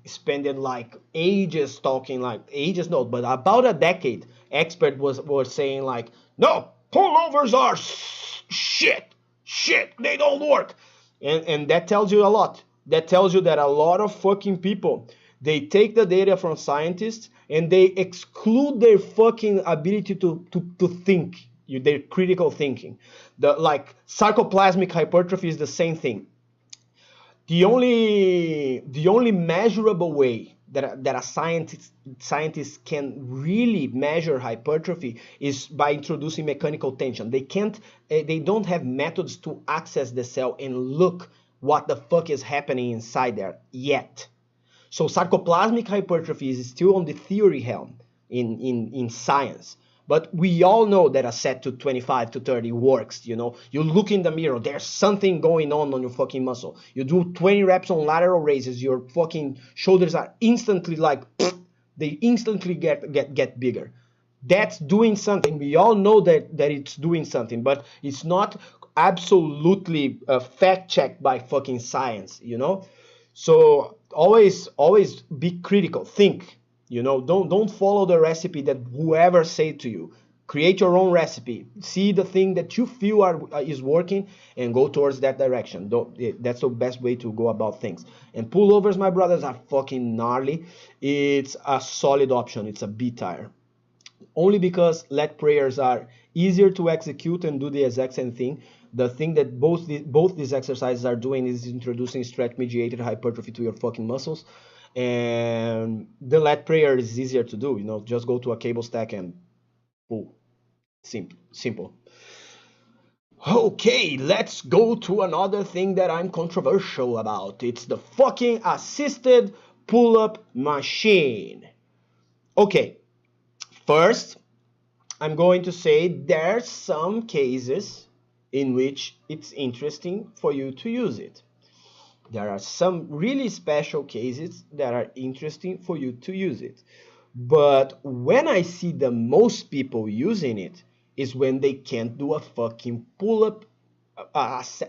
spending like ages talking, like ages, no, but about a decade. Expert was saying like, no, pullovers are shit, they don't work. And that tells you a lot. That tells you that a lot of fucking people, they take the data from scientists and they exclude their fucking ability to think, their critical thinking. The like sarcoplasmic hypertrophy is the same thing. The only measurable way that a scientist can really measure hypertrophy is by introducing mechanical tension. They don't have methods to access the cell and look what the fuck is happening inside there yet. So sarcoplasmic hypertrophy is still on the theory helm in science. But we all know that a set to 25 to 30 works, you know. You look in the mirror, there's something going on your fucking muscle. You do 20 reps on lateral raises, your fucking shoulders are instantly like, they instantly get bigger. That's doing something. We all know that it's doing something, but it's not absolutely fact-checked by fucking science, you know. So always be critical, think. You know, don't follow the recipe that whoever say to you. Create your own recipe. See the thing that you feel is working and go towards that direction. That's the best way to go about things. And pullovers, my brothers, are fucking gnarly. It's a solid option. It's a B tire. Only because lat prayers are easier to execute and do the exact same thing. The thing that both these exercises are doing is introducing stretch-mediated hypertrophy to your fucking muscles. And the lat prayer is easier to do, you know, just go to a cable stack and pull. Simple. Okay, let's go to another thing that I'm controversial about. It's the fucking assisted pull-up machine. Okay, first, I'm going to say there's some cases in which it's interesting for you to use it. There are some really special cases that are interesting for you to use it. But when I see the most people using it is when they can't do a fucking pull-up.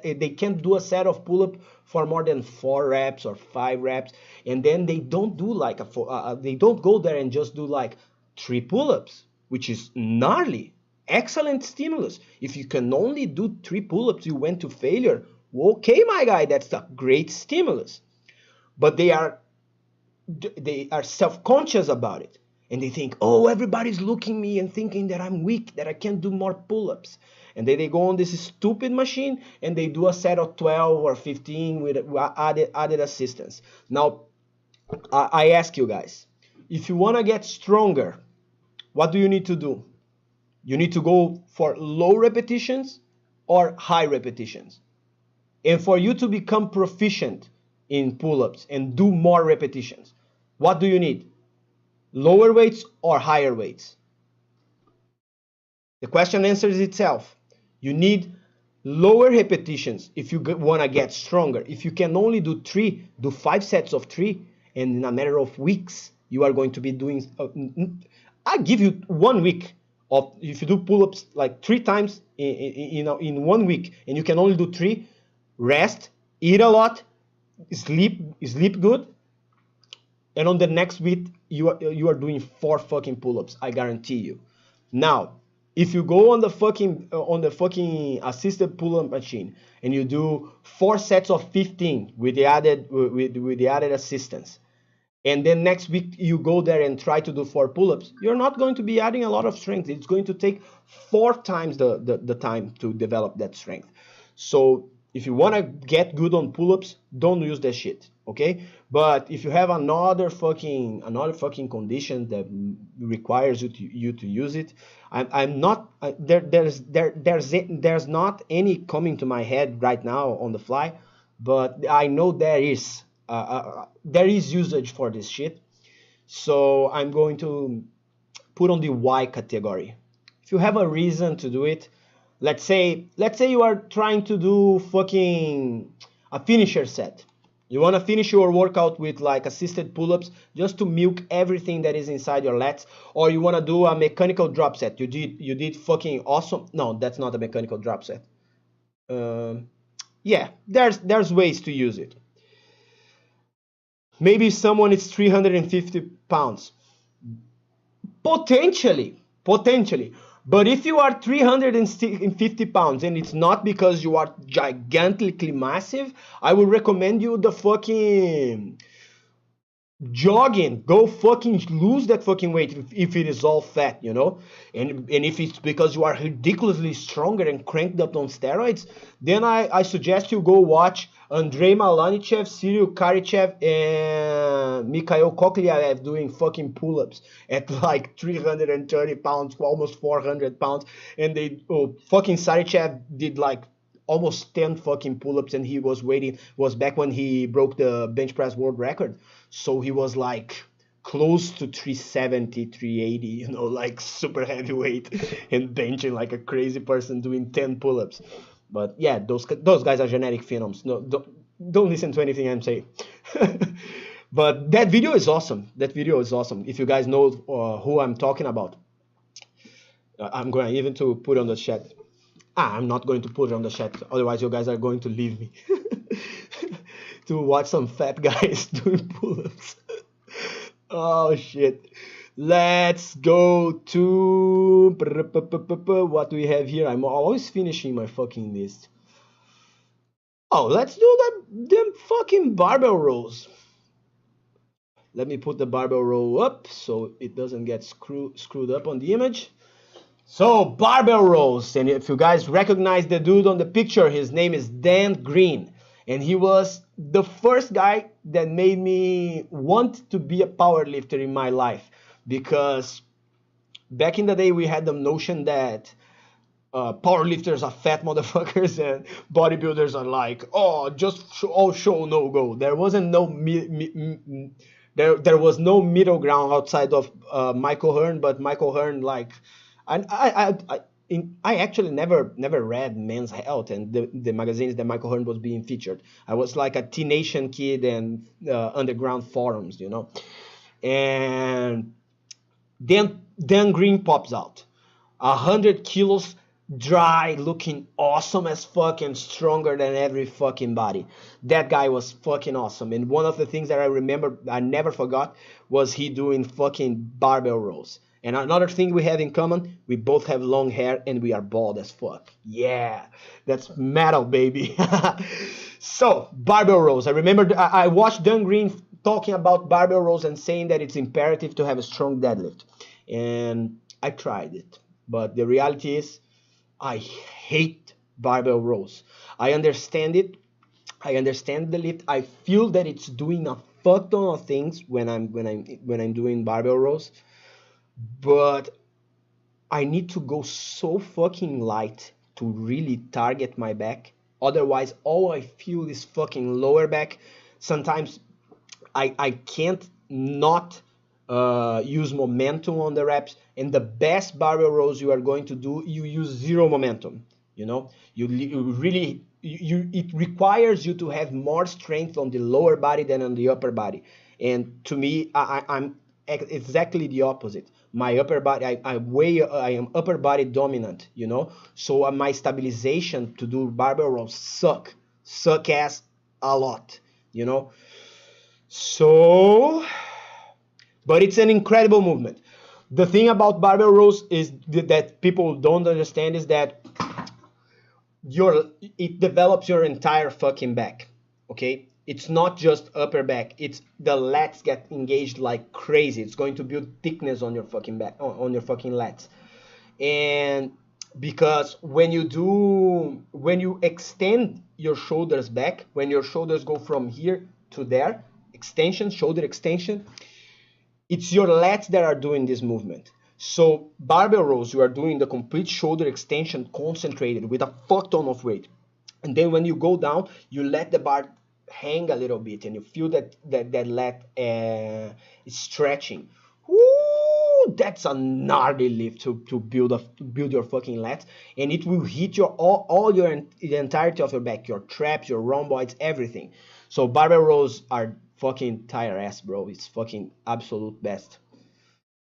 They can't do a set of pull-up for more than 4 reps or 5 reps. And then they don't do like they don't go there and just do like 3 pull-ups, which is gnarly. Excellent stimulus. If you can only do 3 pull-ups, you went to failure. Okay, my guy, that's a great stimulus. But they are self-conscious about it. And they think, oh, everybody's looking at me and thinking that I'm weak, that I can't do more pull-ups. And then they go on this stupid machine and they do a set of 12 or 15 with added assistance. Now, I ask you guys, if you want to get stronger, what do you need to do? You need to go for low repetitions or high repetitions. And for you to become proficient in pull-ups and do more repetitions, what do you need? Lower weights or higher weights? The question answers itself. You need lower repetitions if you want to get stronger. If you can only do 3, do 5 sets of 3, and in a matter of weeks, you are going to be doing... I give you 1 week of, if you do pull-ups like 3 times in 1 week, and you can only do 3, rest, eat a lot, sleep good, and on the next week you are doing 4 fucking pull-ups. I guarantee you. Now, if you go on the fucking assisted pull-up machine and you do 4 sets of 15 with the added assistance, and then next week you go there and try to do 4 pull-ups, you're not going to be adding a lot of strength. It's going to take 4 times the time to develop that strength. So if you want to get good on pull-ups, don't use that shit, okay? But if you have another fucking condition that requires you to use it, I'm not there's not any coming to my head right now on the fly, but I know there is usage for this shit. So I'm going to put on the Y category. If you have a reason to do it, let's say you are trying to do fucking a finisher set. You want to finish your workout with like assisted pull-ups just to milk everything that is inside your lats, or you want to do a mechanical drop set. You did fucking awesome. No, that's not a mechanical drop set. Yeah, there's ways to use it. Maybe someone is 350 pounds. Potentially. But if you are 350 pounds and it's not because you are gigantically massive, I would recommend you the fucking jogging. Go fucking lose that fucking weight if it is all fat, you know? And if it's because you are ridiculously stronger and cranked up on steroids, then I suggest you go watch Andrei Malanichev, Cyril Karichev, and Mikhail Koklyaev doing fucking pull-ups at like 330 pounds, almost 400 pounds. And fucking Sarichev did like almost 10 fucking pull-ups, and he was back when he broke the bench press world record. So he was like close to 370, 380, you know, like super heavyweight and benching like a crazy person doing 10 pull-ups. But yeah, those guys are genetic phenoms. No, don't listen to anything I'm saying. But that video is awesome. If you guys know who I'm talking about, I'm going even to put on the chat. I'm not going to put it on the chat, otherwise you guys are going to leave me to watch some fat guys doing pull-ups. Oh shit. Let's go to what do we have here. I'm always finishing my fucking list. Oh, let's do them fucking barbell rows. Let me put the barbell row up so it doesn't get screwed up on the image. So barbell rows, and if you guys recognize the dude on the picture, his name is Dan Green, and he was the first guy that made me want to be a power lifter in my life, because back in the day we had the notion that power lifters are fat motherfuckers and bodybuilders are like, oh, just all show no go. There wasn't there was no middle ground outside of Michael Hearn, but Michael Hearn, like, I actually never read Men's Health and the magazines that Michael Hearn was being featured. I was like a T-Nation kid and underground forums, you know. And then Dan Green pops out, 100 kilos, dry, looking awesome as fuck and stronger than every fucking body. That guy was fucking awesome. And one of the things that I remember, I never forgot, was he doing fucking barbell rows. And another thing we have in common, we both have long hair and we are bald as fuck. Yeah, that's metal, baby. So, barbell rows. I remember I watched Dan Green talking about barbell rows and saying that it's imperative to have a strong deadlift. And I tried it. But the reality is, I hate barbell rows. I understand it. I understand the lift. I feel that it's doing a fuck ton of things when I'm doing barbell rows. But I need to go so fucking light to really target my back. Otherwise, all I feel is fucking lower back. Sometimes I can't not use momentum on the reps. And the best barbell rows you are going to do, you use zero momentum. You know, it requires you to have more strength on the lower body than on the upper body. And to me, I'm exactly the opposite. My upper body, I am upper body dominant, you know. So my stabilization to do barbell rows suck ass a lot, you know. So, but it's an incredible movement. The thing about barbell rows is that people don't understand is that it develops your entire fucking back, okay? It's not just upper back. It's the lats get engaged like crazy. It's going to build thickness on your fucking back, on your fucking lats. And because when you extend your shoulders back, when your shoulders go from here to there, extension, shoulder extension, it's your lats that are doing this movement. So barbell rows, you are doing the complete shoulder extension concentrated with a fuck ton of weight. And then when you go down, you let the bar hang a little bit and you feel that lat is stretching. Woo, that's a gnarly lift to build your fucking lats, and it will hit your all your the entirety of your back, your traps, your rhomboids, everything. So barbell rows are fucking tire ass, bro. It's fucking absolute best.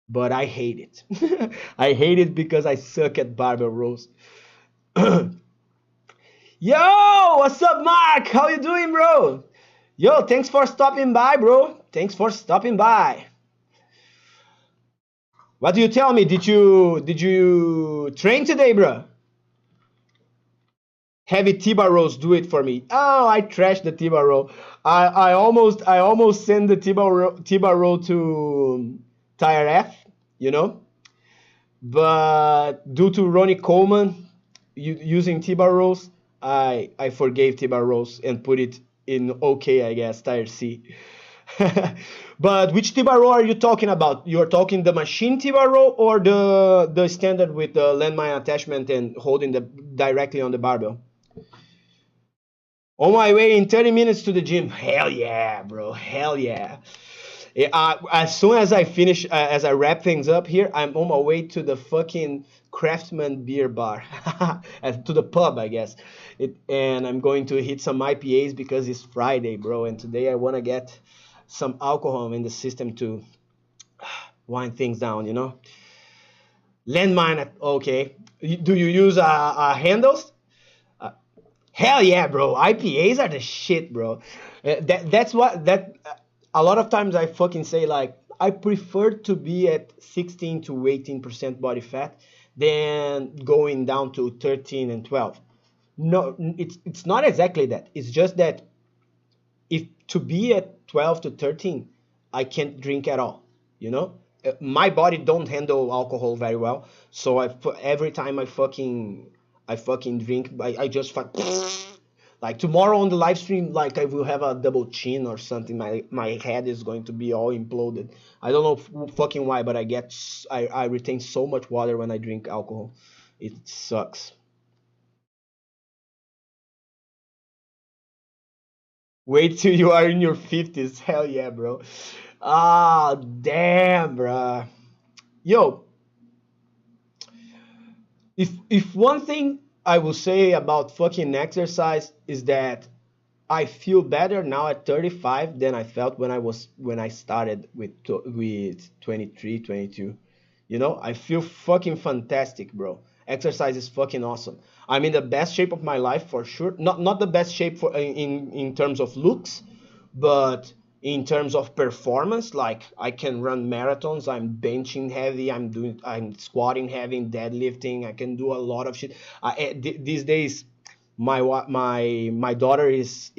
But I hate it. I hate it because I suck at barbell rows. Yo, what's up, Mark? How you doing, bro? Yo, thanks for stopping by, bro. Thanks for stopping by. What do you tell me? Did you train today, bro? Heavy T-bar rows do it for me. Oh, I trashed the T-bar row. I almost sent the T-bar row to tire F, you know. But due to Ronnie Coleman using T-bar rows, I forgave T-bar rows and put it in okay, I guess, tire C. But which T-bar row are you talking about? You're talking the machine T-bar row or the standard with the landmine attachment and holding the directly on the barbell? On my way in 30 minutes to the gym. Hell yeah, bro. Hell yeah. As soon as I finish, as I wrap things up here, I'm on my way to the fucking Craftsman beer bar, to the pub, I guess. And I'm going to hit some IPAs because it's Friday, bro. And today I want to get some alcohol in the system to wind things down, you know. Landmine, okay. Do you use handles? Hell yeah, bro. IPAs are the shit, bro. That's what a lot of times I fucking say, like, I prefer to be at 16 to 18% body fat than going down to 13 and 12. No, it's not exactly that. It's just that if to be at 12 to 13, I can't drink at all, you know? My body don't handle alcohol very well, so every time I fucking drink, I just like tomorrow on the live stream, like I will have a double chin or something. My head is going to be all imploded. I don't know fucking why, but I retain so much water when I drink alcohol. It sucks. Wait till you are in your 50s. Hell yeah, bro. Ah, damn, bro. Yo, if one thing I will say about fucking exercise is that I feel better now at 35 than I felt when I started with 23, 22. You know, I feel fucking fantastic, bro. Exercise is fucking awesome. I'm in the best shape of my life for sure. Not the best shape for in terms of looks, but in terms of performance, like I can run marathons, I'm benching heavy, I'm squatting heavy, deadlifting, I can do a lot of shit. These days my daughter is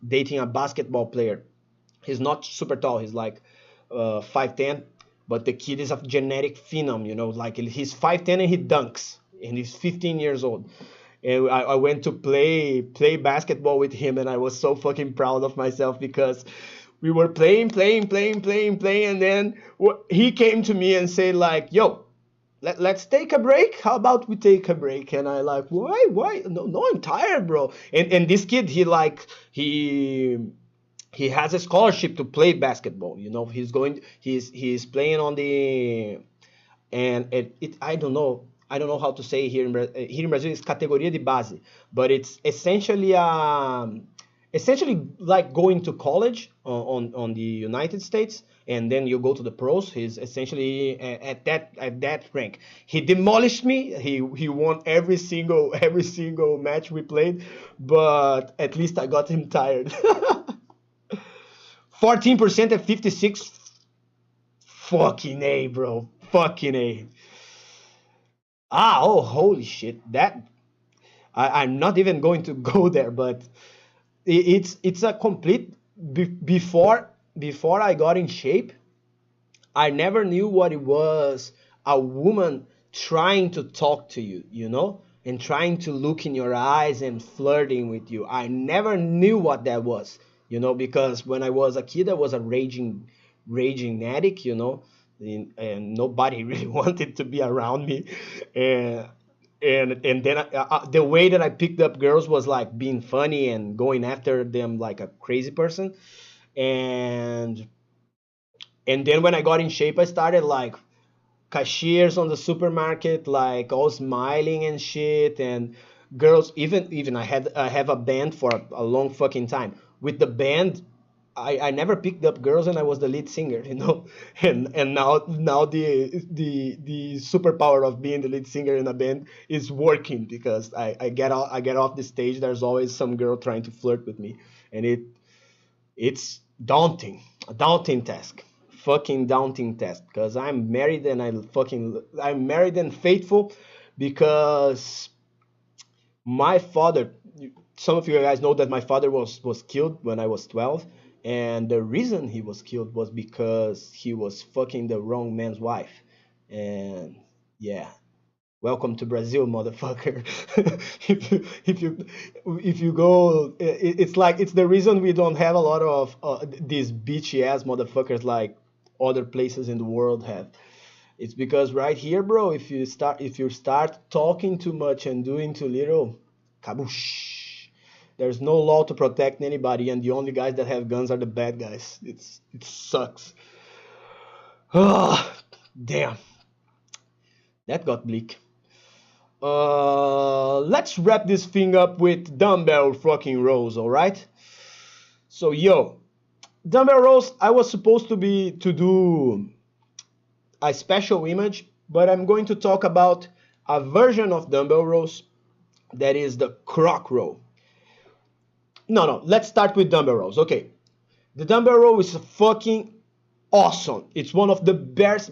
dating a basketball player. He's not super tall. He's like 5'10", but the kid is a genetic phenom. You know, like he's 5'10" and he dunks, and he's 15 years old. And I went to play basketball with him, and I was so fucking proud of myself because we were playing, and then he came to me and said like, "Yo, let's take a break. How about we take a break?" And I like, why? No, I'm tired, bro. And this kid, he has a scholarship to play basketball. You know, he's playing on the, and I don't know how to say here in Brazil it's categoria de base, but it's essentially like going to college on the United States, and then you go to the pros. He's essentially at that rank. He demolished me. He won every single match we played, but at least I got him tired. 14% at 56. Fucking A, bro. Fucking A. Oh, holy shit. I'm not even going to go there, but it's a complete before I got in shape. I never knew what it was a woman trying to talk to you, you know, and trying to look in your eyes and flirting with you. I never knew what that was, you know, because when I was a kid, I was a raging addict, you know, and nobody really wanted to be around me. And then the way that I picked up girls was like being funny and going after them like a crazy person. And then when I got in shape, I started like cashiers on the supermarket, like all smiling and shit, and girls. Even I have a band for a long fucking time. With the band, I never picked up girls, and I was the lead singer, you know. And now the superpower of being the lead singer in a band is working because I get off the stage. There's always some girl trying to flirt with me, and it's daunting, a daunting task, fucking daunting task. Because I'm married and faithful, because my father. Some of you guys know that my father was killed when I was 12, and the reason he was killed was because he was fucking the wrong man's wife, and yeah, welcome to Brazil, motherfucker. If you go, it's like it's the reason we don't have a lot of these bitchy ass motherfuckers like other places in the world have. It's because right here, bro, if you start talking too much and doing too little, kaboosh. There's no law to protect anybody, and the only guys that have guns are the bad guys. It sucks. Ah, damn, that got bleak. Let's wrap this thing up with dumbbell fucking rows, all right? So yo, dumbbell rows. I was supposed to do a special image, but I'm going to talk about a version of dumbbell rows that is the croc row. No, let's start with dumbbell rows. Okay, the dumbbell row is fucking awesome. It's one of the best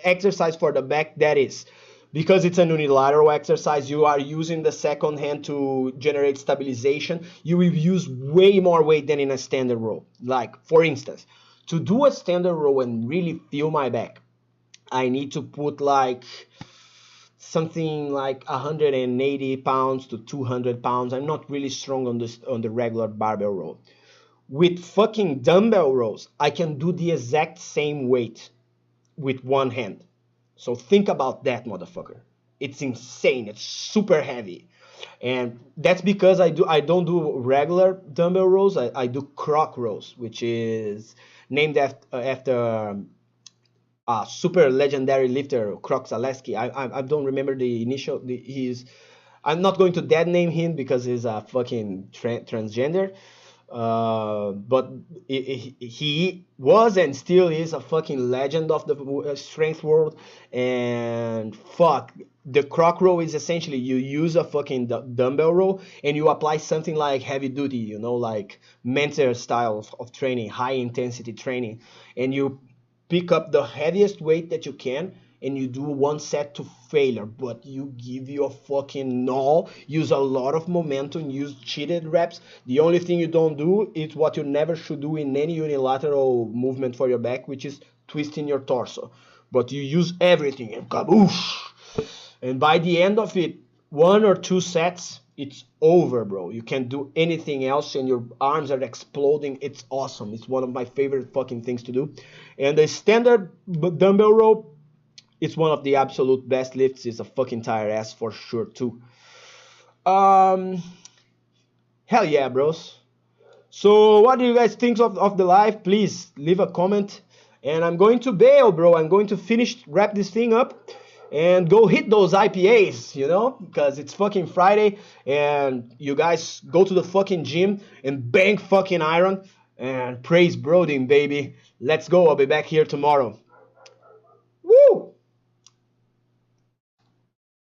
exercise for the back that is. Because it's an unilateral exercise, you are using the second hand to generate stabilization. You will use way more weight than in a standard row. Like, for instance, to do a standard row and really feel my back, I need to put like something like 180 pounds to 200 pounds. I'm not really strong on the regular barbell row. With fucking dumbbell rows, I can do the exact same weight with one hand. So think about that, motherfucker. It's insane. It's super heavy. And that's because I don't do regular dumbbell rows. I do croc rows, which is named after a super legendary lifter, Croc Zaleski. I don't remember the initial. I'm not going to dead name him because he's a fucking transgender. But he was and still is a fucking legend of the strength world. And fuck, the croc row is essentially you use a fucking dumbbell row and you apply something like heavy duty, you know, like mentor style of training, high intensity training, and you pick up the heaviest weight that you can and you do one set to failure, but you give your fucking all, use a lot of momentum, use cheated reps. The only thing you don't do is what you never should do in any unilateral movement for your back, which is twisting your torso. But you use everything and kaboosh. And by the end of it, 1 or 2 sets, it's over, bro. You can't do anything else and your arms are exploding. It's awesome. It's one of my favorite fucking things to do. And the standard dumbbell row, it's one of the absolute best lifts. It's a fucking tired ass for sure too. Hell yeah, bros. So what do you guys think of the live? Please leave a comment. And I'm going to bail, bro. I'm going to wrap this thing up and go hit those IPAs, you know, because it's fucking Friday and you guys go to the fucking gym and bang fucking iron and praise brooding, baby. Let's go. I'll be back here tomorrow.